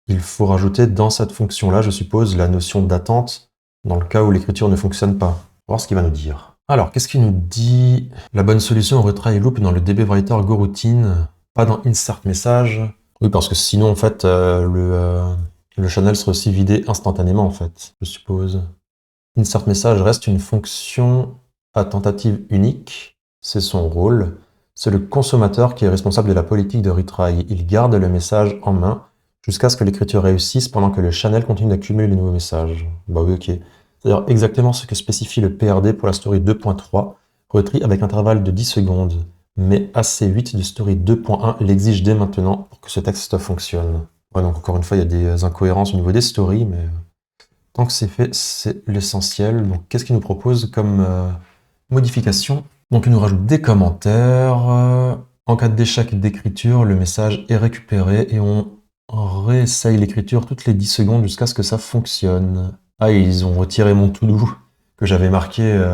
Speaker 1: il faut rajouter dans cette fonction-là, je suppose, la notion d'attente dans le cas où l'écriture ne fonctionne pas. On va voir ce qu'il va nous dire. Alors, qu'est-ce qu'il nous dit? La bonne solution au retry loop dans le dbwriter GoRoutine, pas dans insert message. Oui, parce que sinon, en fait, le channel serait aussi vidé instantanément, en fait, je suppose. Insert message reste une fonction à tentative unique. C'est son rôle. C'est le consommateur qui est responsable de la politique de retry. Il garde le message en main jusqu'à ce que l'écriture réussisse pendant que le channel continue d'accumuler les nouveaux messages. Bah oui, ok. C'est-à-dire exactement ce que spécifie le PRD pour la story 2.3, retry avec intervalle de 10 secondes. Mais AC8 de story 2.1 l'exige dès maintenant pour que ce texte fonctionne. Ouais, donc encore une fois, il y a des incohérences au niveau des stories, mais tant que c'est fait, c'est l'essentiel. Donc qu'est-ce qu'il nous propose comme modification? Donc il nous rajoute des commentaires. En cas d'échec d'écriture, le message est récupéré et on réessaye l'écriture toutes les 10 secondes jusqu'à ce que ça fonctionne. Ah, et ils ont retiré mon to-do que j'avais marqué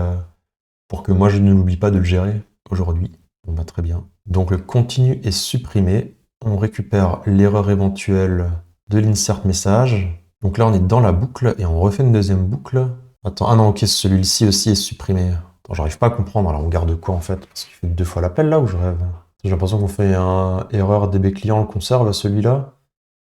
Speaker 1: pour que moi je ne l'oublie pas de le gérer aujourd'hui. Bon bah très bien. Donc le continu est supprimé. On récupère l'erreur éventuelle de l'insert message. Donc là on est dans la boucle et on refait une deuxième boucle. Attends, ah non ok, celui-ci aussi est supprimé. Attends, j'arrive pas à comprendre. Alors on garde quoi en fait? Parce qu'il fait 2 fois l'appel là ou je rêve? J'ai l'impression qu'on fait un erreur DB client, on le conserve celui-là.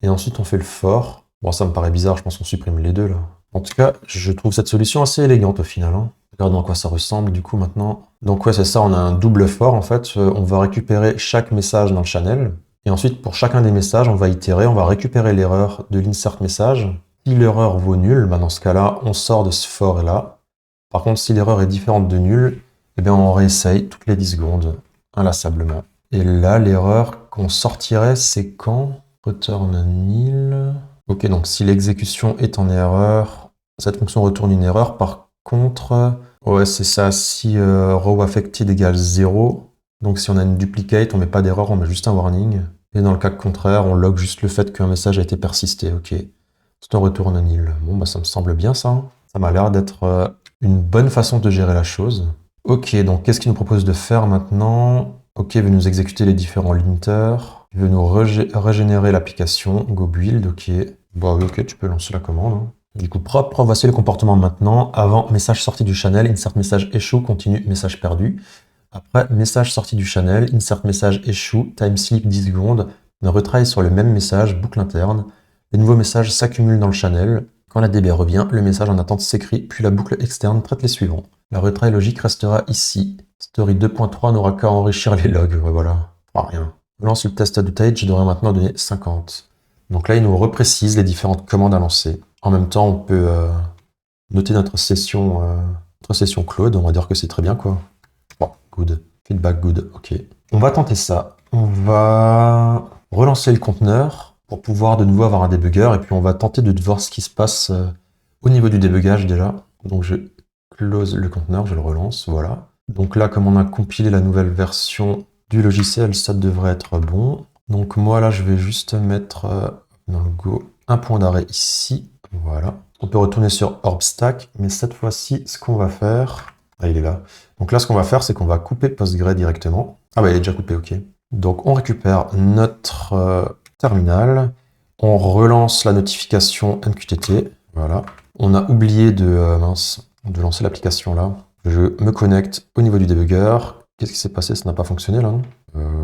Speaker 1: Et ensuite on fait le for. Bon ça me paraît bizarre, je pense qu'on supprime les deux là. En tout cas, je trouve cette solution assez élégante au final. Regardons à quoi ça ressemble du coup maintenant. Donc ouais, c'est ça, on a un double for en fait. On va récupérer chaque message dans le channel. Et ensuite, pour chacun des messages, on va itérer, on va récupérer l'erreur de l'insert message. Si l'erreur vaut nul, dans ce cas-là, on sort de ce for là. Par contre, si l'erreur est différente de nul, on réessaye toutes les 10 secondes, inlassablement. Et là, l'erreur qu'on sortirait, c'est quand? Return nil. Ok, donc si l'exécution est en erreur, cette fonction retourne une erreur. Par contre, ouais, c'est ça, si row affected égale 0, donc si on a une duplicate, on met pas d'erreur, on met juste un warning. Et dans le cas contraire, on log juste le fait qu'un message a été persisté, ok. C'est un retourne nil. Bon, bah ça me semble bien ça. Ça m'a l'air d'être une bonne façon de gérer la chose. Ok, donc qu'est-ce qu'il nous propose de faire maintenant? Ok, il veut nous exécuter les différents linters. Il veut nous régénérer l'application, go build, ok. Bah oui, ok, tu peux lancer la commande. Du coup, propre, voici le comportement maintenant. Avant, message sorti du channel, insert message échoue, continue, message perdu. Après, message sorti du channel, insert message échoue, time sleep 10 secondes, on retry sur le même message, boucle interne. Les nouveaux messages s'accumulent dans le channel. Quand la DB revient, le message en attente s'écrit, puis la boucle externe traite les suivants. La retry logique restera ici. Story 2.3 n'aura qu'à enrichir les logs, voilà. Rien. On lance le test d'outage, devrait maintenant donner 50. Donc là, il nous reprécise les différentes commandes à lancer. En même temps, on peut noter notre session Claude. On va dire que c'est très bien, quoi. Bon, good. Feedback good, ok. On va tenter ça. On va relancer le conteneur pour pouvoir de nouveau avoir un débugger. Et puis, on va tenter de voir ce qui se passe au niveau du débugage déjà. Donc, je close le conteneur, je le relance, voilà. Donc là, comme on a compilé la nouvelle version du logiciel, ça devrait être bon. Donc moi là, je vais juste mettre dans le Go un point d'arrêt ici. Voilà. On peut retourner sur Orbstack, mais cette fois-ci, ce qu'on va faire... Ah, il est là. Donc là, ce qu'on va faire, c'est qu'on va couper Postgre directement. Ah bah, il est déjà coupé, ok. Donc on récupère notre terminal. On relance la notification MQTT. Voilà. On a oublié de lancer l'application là. Je me connecte au niveau du debugger. Qu'est-ce qui s'est passé? Ça n'a pas fonctionné là, non?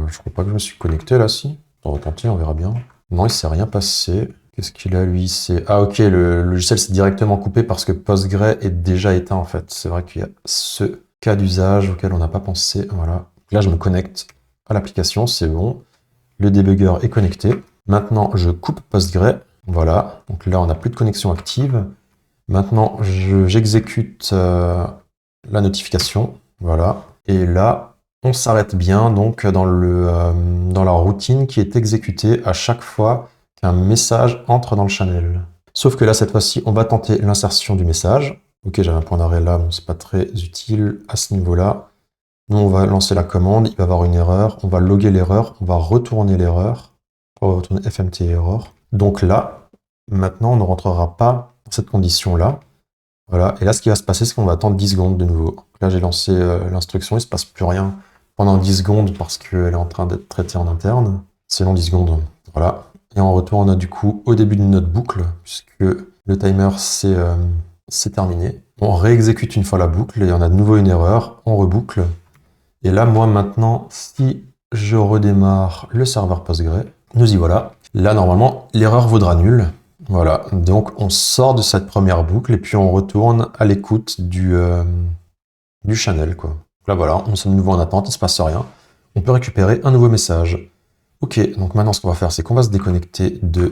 Speaker 1: Je crois pas que je me suis connecté là, si. On va retenter, on verra bien. Non, il s'est rien passé. Qu'est-ce qu'il a lui? Ah ok, le logiciel s'est directement coupé parce que Postgre est déjà éteint en fait. C'est vrai qu'il y a ce cas d'usage auquel on n'a pas pensé. Voilà. Là, je me connecte à l'application, c'est bon. Le debugger est connecté. Maintenant, je coupe Postgre. Voilà. Donc là, on n'a plus de connexion active. Maintenant, j'exécute la notification. Voilà. Et là, on s'arrête bien donc dans la routine qui est exécutée à chaque fois qu'un message entre dans le channel. Sauf que là, cette fois-ci, on va tenter l'insertion du message. Ok, j'avais un point d'arrêt là, bon, c'est pas très utile à ce niveau-là. Nous, on va lancer la commande, il va y avoir une erreur, on va loguer l'erreur, on va retourner l'erreur, on va retourner fmt error. Donc là, maintenant, on ne rentrera pas dans cette condition-là. Voilà, et là, ce qui va se passer, c'est qu'on va attendre 10 secondes de nouveau. Là, j'ai lancé l'instruction, il ne se passe plus rien pendant 10 secondes parce qu'elle est en train d'être traitée en interne. C'est long 10 secondes, voilà. Et on retourne du coup au début de notre boucle, puisque le timer c'est terminé. On réexécute une fois la boucle et on a de nouveau une erreur, on reboucle. Et là, moi, maintenant, si je redémarre le serveur Postgre, nous y voilà. Là, normalement, l'erreur vaudra nulle. Voilà, donc on sort de cette première boucle et puis on retourne à l'écoute du channel, quoi. Là, voilà, on est de nouveau en attente, il ne se passe rien. On peut récupérer un nouveau message. Ok, donc maintenant, ce qu'on va faire, c'est qu'on va se déconnecter de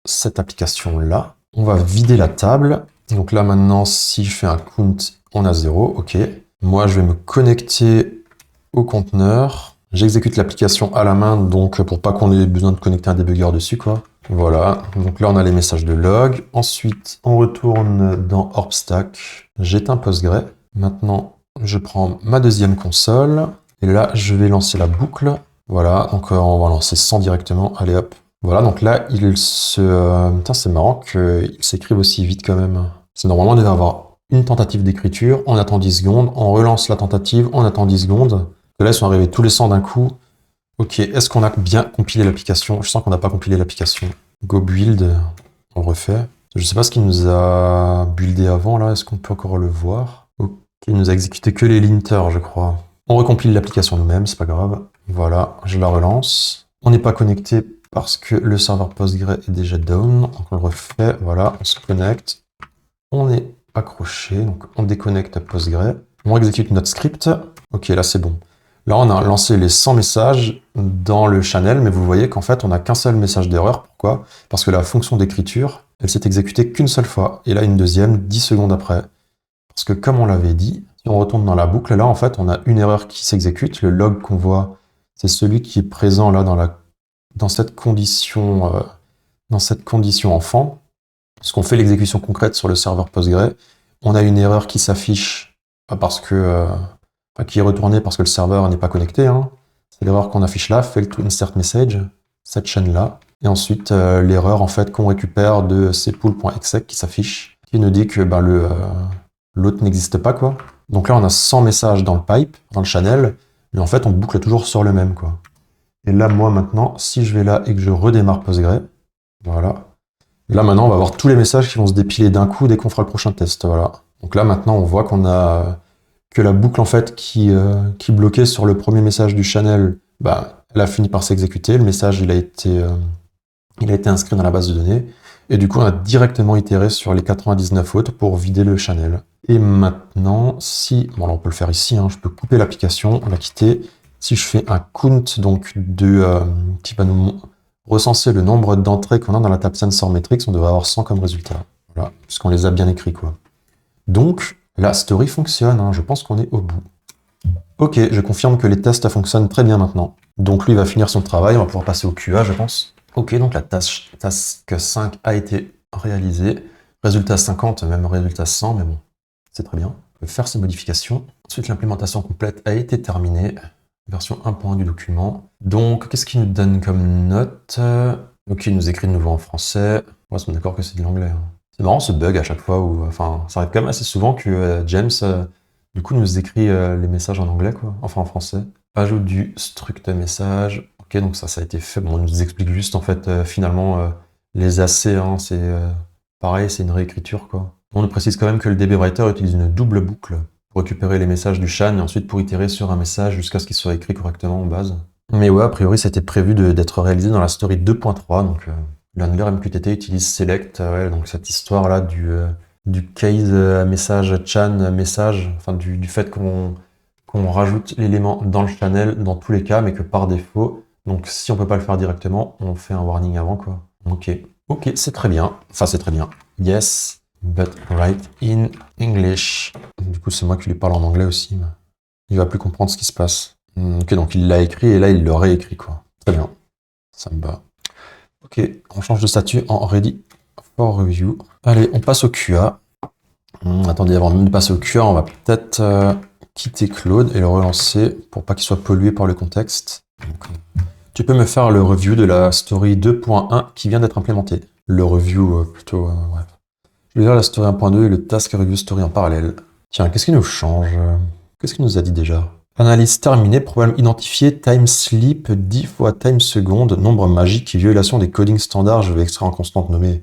Speaker 1: cette application-là. On va vider la table. Donc là, maintenant, si je fais un count, on a 0, ok. Moi, je vais me connecter au conteneur. J'exécute l'application à la main, donc pour pas qu'on ait besoin de connecter un debugger dessus, quoi. Voilà, donc là on a les messages de log. Ensuite, on retourne dans Orbstack. J'éteins Postgre. Maintenant, je prends ma deuxième console. Et là, je vais lancer la boucle. Voilà, donc on va lancer 100 directement. Allez hop. Voilà, donc là, Putain, c'est marrant qu'il s'écrive aussi vite quand même. C'est normalement, on devait avoir une tentative d'écriture, on attend 10 secondes, on relance la tentative, on attend 10 secondes. Et là, ils sont arrivés tous les 100 d'un coup. Ok, est-ce qu'on a bien compilé l'application? Je sens qu'on n'a pas compilé l'application. Go build, on le refait. Je sais pas ce qu'il nous a buildé avant là, est-ce qu'on peut encore le voir? Ok, il nous a exécuté que les linters, je crois. On recompile l'application nous-mêmes, c'est pas grave. Voilà, je la relance. On n'est pas connecté parce que le serveur Postgre est déjà down. Donc on le refait, voilà, on se connecte. On est accroché, donc on déconnecte Postgre. On exécute notre script. Ok, là c'est bon. Là, on a lancé les 100 messages dans le channel, mais vous voyez qu'en fait, on n'a qu'un seul message d'erreur. Pourquoi? Parce que la fonction d'écriture, elle s'est exécutée qu'une seule fois, et là, une deuxième 10 secondes après. Parce que comme on l'avait dit, si on retourne dans la boucle, là, en fait, on a une erreur qui s'exécute. Le log qu'on voit, c'est celui qui est présent là dans cette condition enfant. Lorsqu'on fait l'exécution concrète sur le serveur Postgre, on a une erreur qui s'affiche parce que... qui est retourné parce que le serveur n'est pas connecté. Hein. C'est l'erreur qu'on affiche là, fail to insert message, cette chaîne-là. Et ensuite, l'erreur en fait qu'on récupère de cpool.exec qui s'affiche, qui nous dit que l'autre n'existe pas, quoi. Donc là, on a 100 messages dans le pipe, dans le channel, mais en fait, on boucle toujours sur le même, quoi. Et là, moi, maintenant, si je vais là et que je redémarre Postgre, voilà. Et là, maintenant, on va avoir tous les messages qui vont se dépiler d'un coup dès qu'on fera le prochain test, voilà. Donc là, maintenant, on voit qu'on a... que la boucle en fait qui bloquait sur le premier message du channel, elle a fini par s'exécuter. Le message il a été inscrit dans la base de données. Et du coup, on a directement itéré sur les 99 autres pour vider le channel. Et maintenant, bon là on peut le faire ici, hein, je peux couper l'application, la quitter. Si je fais un count donc qui va nous recenser le nombre d'entrées qu'on a dans la table Sensor Metrics, on devrait avoir 100 comme résultat. Voilà, puisqu'on les a bien écrits, quoi. Donc, la story fonctionne, hein, je pense qu'on est au bout. Ok, je confirme que les tests fonctionnent très bien maintenant. Donc lui va finir son travail, on va pouvoir passer au QA, je pense. Ok, donc la task 5 a été réalisée. Résultat 50, même résultat 100, mais bon, c'est très bien. On peut faire ces modifications. Ensuite, l'implémentation complète a été terminée. version 1.1 du document. Donc, qu'est-ce qu'il nous donne comme note? Ok, il nous écrit de nouveau en français. On est d'accord que c'est de l'anglais. Hein. C'est marrant ce bug à chaque fois où, enfin, ça arrive quand même assez souvent que James, du coup, nous écrit les messages en anglais, quoi. Enfin, en français. Ajoute du struct message. Ok, donc ça a été fait. Bon, on nous explique juste, en fait, finalement, les AC, hein, c'est pareil, c'est une réécriture, quoi. On nous précise quand même que le DB Writer utilise une double boucle pour récupérer les messages du Shan et ensuite pour itérer sur un message jusqu'à ce qu'il soit écrit correctement en base. Mais ouais, a priori, c'était prévu d'être réalisé dans la story 2.3, donc l'handler MQTT utilise select, ouais, donc cette histoire-là du case message Chan message, enfin du fait qu'on rajoute l'élément dans le channel dans tous les cas, mais que par défaut, donc si on peut pas le faire directement, on fait un warning avant, quoi. Ok, c'est très bien. Enfin, c'est très bien. Yes, but write in English. Du coup, c'est moi qui lui parle en anglais aussi. Mais il va plus comprendre ce qui se passe. Ok, donc il l'a écrit et là, il le réécrit, quoi. Très bien. Ça me va. Ok, on change de statut en ready for review. Allez, on passe au QA. Attendez, avant même de passer au QA, on va peut-être quitter Claude et le relancer pour pas qu'il soit pollué par le contexte. Donc, tu peux me faire le review de la story 2.1 qui vient d'être implémentée. Le review, plutôt, bref. Je vais lire la story 1.2 et le task review story en parallèle. Tiens, qu'est-ce qui nous change? Qu'est-ce qu'il nous a dit déjà? Analyse terminée, problème identifié, time sleep 10 fois time seconde, nombre magique, violation des codings standards, je vais extraire en constante nommée.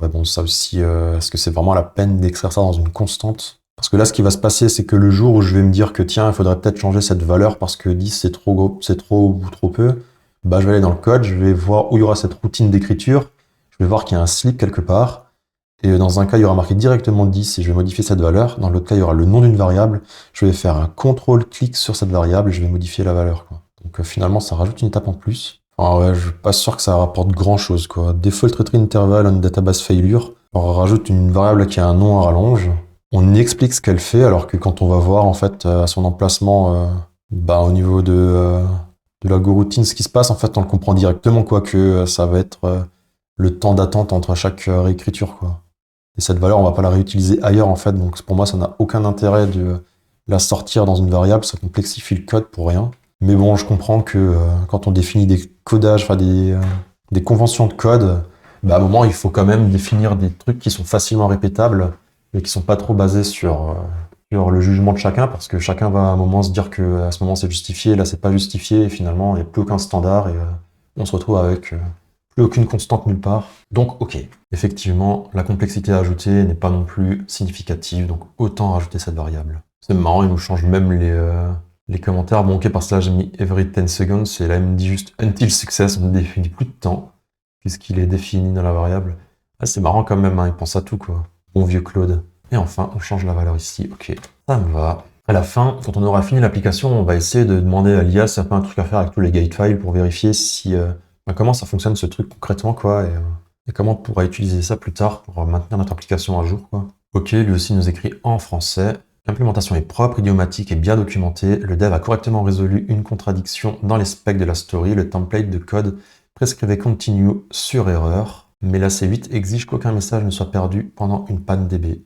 Speaker 1: Ouais, bon, ça aussi, est-ce que c'est vraiment la peine d'extraire ça dans une constante? Parce que là, ce qui va se passer, c'est que le jour où je vais me dire que tiens, il faudrait peut-être changer cette valeur parce que 10 c'est trop gros, c'est trop ou trop peu, bah je vais aller dans le code, je vais voir où il y aura cette routine d'écriture, je vais voir qu'il y a un sleep quelque part, et dans un cas, il y aura marqué directement 10 et je vais modifier cette valeur. Dans l'autre cas, il y aura le nom d'une variable. Je vais faire un contrôle-clic sur cette variable et je vais modifier la valeur, quoi. Donc finalement, ça rajoute une étape en plus. Enfin, ouais, je suis pas sûr que ça rapporte grand-chose, quoi. Default return interval on database failure. On rajoute une variable qui a un nom à rallonge. On explique ce qu'elle fait, alors que quand on va voir en fait à son emplacement, au niveau de la goroutine, ce qui se passe, en fait, on le comprend directement, quoi, que ça va être le temps d'attente entre chaque réécriture, quoi. Et cette valeur, on va pas la réutiliser ailleurs, en fait. Donc pour moi, ça n'a aucun intérêt de la sortir dans une variable. Ça complexifie le code pour rien. Mais bon, je comprends que quand on définit des codages, enfin des conventions de code, à un moment, il faut quand même définir des trucs qui sont facilement répétables et qui sont pas trop basés sur le jugement de chacun, parce que chacun va à un moment se dire que à ce moment c'est justifié, là c'est pas justifié, et finalement il n'y a plus aucun standard et on se retrouve avec plus aucune constante nulle part. Donc ok, effectivement, la complexité à ajouter n'est pas non plus significative, donc autant rajouter cette variable. C'est marrant, il nous change même les commentaires. Bon ok, parce que là j'ai mis every 10 seconds, et là il me dit juste until success, on ne définit plus de temps, puisqu'il est défini dans la variable. Ah, c'est marrant quand même, hein, il pense à tout, quoi. Bon vieux Claude. Et enfin, on change la valeur ici, ok, ça me va. À la fin, quand on aura fini l'application, on va essayer de demander à l'IA si il y a pas un truc à faire avec tous les gatefiles pour vérifier si comment ça fonctionne ce truc concrètement, quoi, et comment on pourra utiliser ça plus tard pour maintenir notre application à jour, quoi. Ok, lui aussi nous écrit en français. L'implémentation est propre, idiomatique et bien documentée. Le dev a correctement résolu une contradiction dans les specs de la story. Le template de code prescrivait continue sur erreur, mais la C8 exige qu'aucun message ne soit perdu pendant une panne DB.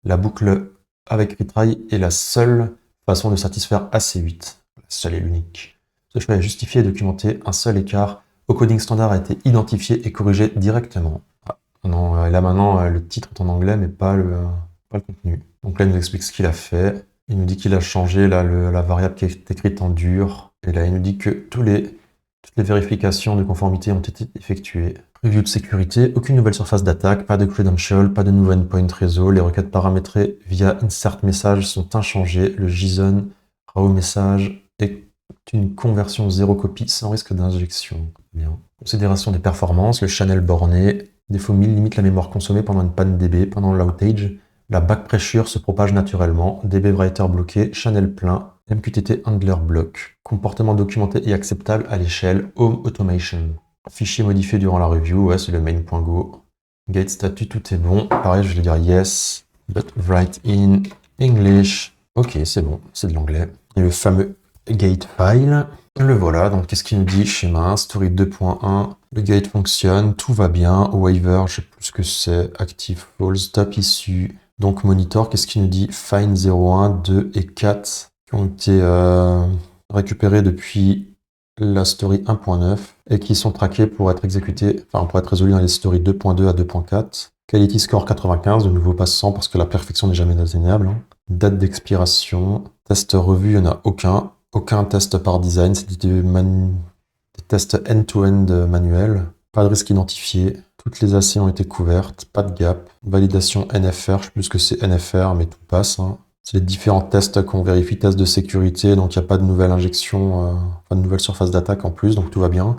Speaker 1: La boucle avec retry est la seule façon de satisfaire AC8. La seule et l'unique. Ce choix est justifié et documenté. Un seul écart au coding standard a été identifié et corrigé directement. Ah, non, là maintenant, le titre est en anglais, mais pas le contenu. Donc là, il nous explique ce qu'il a fait. Il nous dit qu'il a changé la variable qui est écrite en dur. Et là, il nous dit que toutes les vérifications de conformité ont été effectuées. Review de sécurité, aucune nouvelle surface d'attaque, pas de credential, pas de nouveau endpoint réseau. Les requêtes paramétrées via insert message sont inchangées. Le JSON raw message est une conversion 0 copie sans risque d'injection. Bien. Considération des performances, le channel borné. Défaut 1000 limite la mémoire consommée pendant une panne DB. Pendant l'outage, la back pressure se propage naturellement. DB writer bloqué, channel plein. MQTT handler block. Comportement documenté et acceptable à l'échelle. Home automation. Fichier modifié durant la review, ouais, c'est le main.go. Gate statut, tout est bon. Pareil, je vais dire yes, but write in English. Ok, c'est bon, c'est de l'anglais. Et le fameux gate file. Le voilà, donc qu'est-ce qu'il nous dit? Schéma, story 2.1. Le gate fonctionne, tout va bien. Waiver, je sais plus ce que c'est. Active false, top issue. Donc monitor, qu'est-ce qu'il nous dit? Find 01, 2 et 4 qui ont été récupérés depuis la story 1.9 et qui sont traqués pour être exécutés, enfin pour être résolus dans les stories 2.2 à 2.4. Quality score 95, de nouveau pas 100 parce que la perfection n'est jamais atteignable. Date d'expiration, test revu, il n'y en a aucun. Aucun test par design, c'est des tests end-to-end manuels. Pas de risque identifié. Toutes les AC ont été couvertes, pas de gap. Validation NFR, je sais plus ce que c'est NFR, mais tout passe. C'est les différents tests qu'on vérifie, tests de sécurité, donc il n'y a pas de nouvelle injection, pas de nouvelle surface d'attaque en plus, donc tout va bien.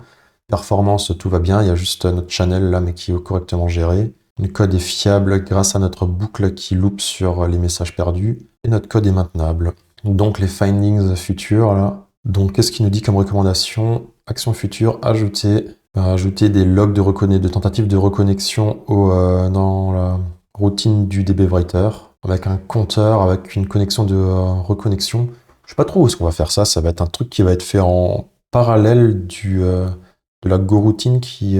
Speaker 1: Performance, tout va bien, il y a juste notre channel là, mais qui est correctement géré. Le code est fiable grâce à notre boucle qui loupe sur les messages perdus. Et notre code est maintenable. Donc les findings futurs là. Donc qu'est-ce qu'il nous dit comme recommandation? Action future, ajouter des logs de tentatives de reconnexion dans la routine du DB Writer avec un compteur, avec une connexion de reconnexion. Je sais pas trop où est-ce qu'on va faire ça. Ça va être un truc qui va être fait en parallèle de la goroutine qui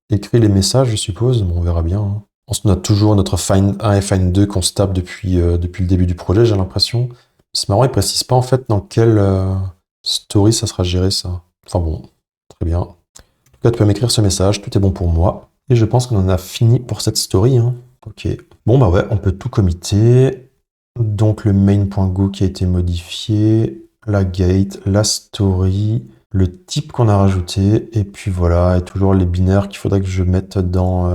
Speaker 1: écrit les messages, je suppose. Bon, on verra bien. On a toujours notre find 1 et find 2 qu'on se tape depuis le début du projet, j'ai l'impression. C'est marrant, il précise pas en fait dans quelle story ça sera géré ça. Enfin bon, très bien. En tout cas, tu peux m'écrire ce message, tout est bon pour moi. Et je pense qu'on en a fini pour cette story. Ok. Bon bah ouais, on peut tout committer. Donc le main.go qui a été modifié, la gate, la story, le type qu'on a rajouté, et puis voilà, et toujours les binaires qu'il faudrait que je mette dans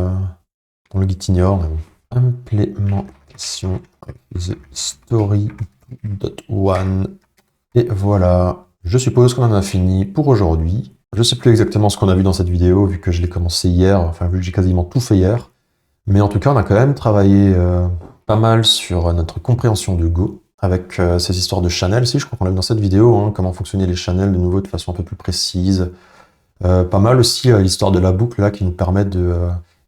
Speaker 1: le gitignore. Implémentation the story.one. Et voilà, je suppose qu'on en a fini pour aujourd'hui. Je sais plus exactement ce qu'on a vu dans cette vidéo, vu que je l'ai commencé hier, enfin vu que j'ai quasiment tout fait hier. Mais en tout cas, on a quand même travaillé pas mal sur notre compréhension de Go, avec ces histoires de channels aussi, je crois qu'on l'a vu dans cette vidéo, comment fonctionnaient les channels de nouveau de façon un peu plus précise. Pas mal aussi l'histoire de la boucle là, qui nous permet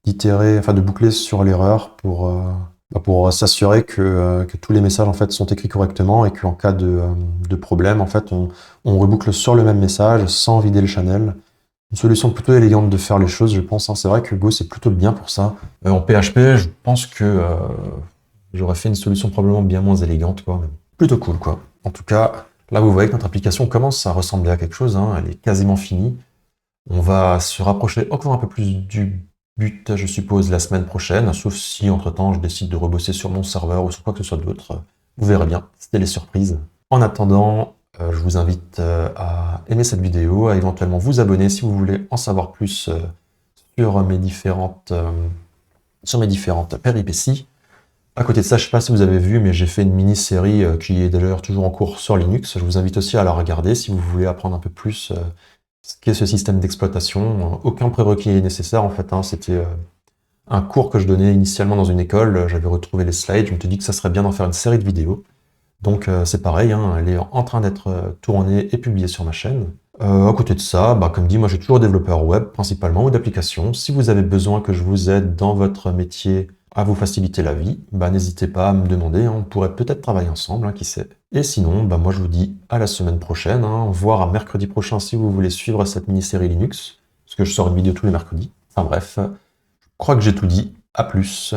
Speaker 1: d'itérer, enfin de boucler sur l'erreur pour s'assurer que tous les messages en fait sont écrits correctement et qu'en cas de problème, en fait, on reboucle sur le même message sans vider le channel. Une solution plutôt élégante de faire les choses, je pense. C'est vrai que Go, c'est plutôt bien pour ça. En PHP, je pense que j'aurais fait une solution probablement bien moins élégante, quoi. Mais plutôt cool, quoi. En tout cas, là, vous voyez que notre application commence à ressembler à quelque chose. Elle est quasiment finie. On va se rapprocher encore un peu plus du but, je suppose, la semaine prochaine, sauf si, entre-temps, je décide de rebosser sur mon serveur ou sur quoi que ce soit d'autre. Vous verrez bien. C'était les surprises. En attendant, je vous invite à aimer cette vidéo, à éventuellement vous abonner si vous voulez en savoir plus sur mes différentes péripéties. À côté de ça, je ne sais pas si vous avez vu, mais j'ai fait une mini-série qui est d'ailleurs toujours en cours sur Linux. Je vous invite aussi à la regarder si vous voulez apprendre un peu plus ce qu'est ce système d'exploitation. Aucun prérequis est nécessaire en fait. C'était un cours que je donnais initialement dans une école. J'avais retrouvé les slides. Je me suis dit que ça serait bien d'en faire une série de vidéos. Donc c'est pareil, elle est en train d'être tournée et publiée sur ma chaîne. À côté de ça, comme dit, moi j'ai toujours développeur web principalement ou d'applications. Si vous avez besoin que je vous aide dans votre métier à vous faciliter la vie, n'hésitez pas à me demander, on pourrait peut-être travailler ensemble, qui sait. Et sinon, moi je vous dis à la semaine prochaine, voire à mercredi prochain si vous voulez suivre cette mini-série Linux, parce que je sors une vidéo tous les mercredis. Enfin bref, je crois que j'ai tout dit, à plus.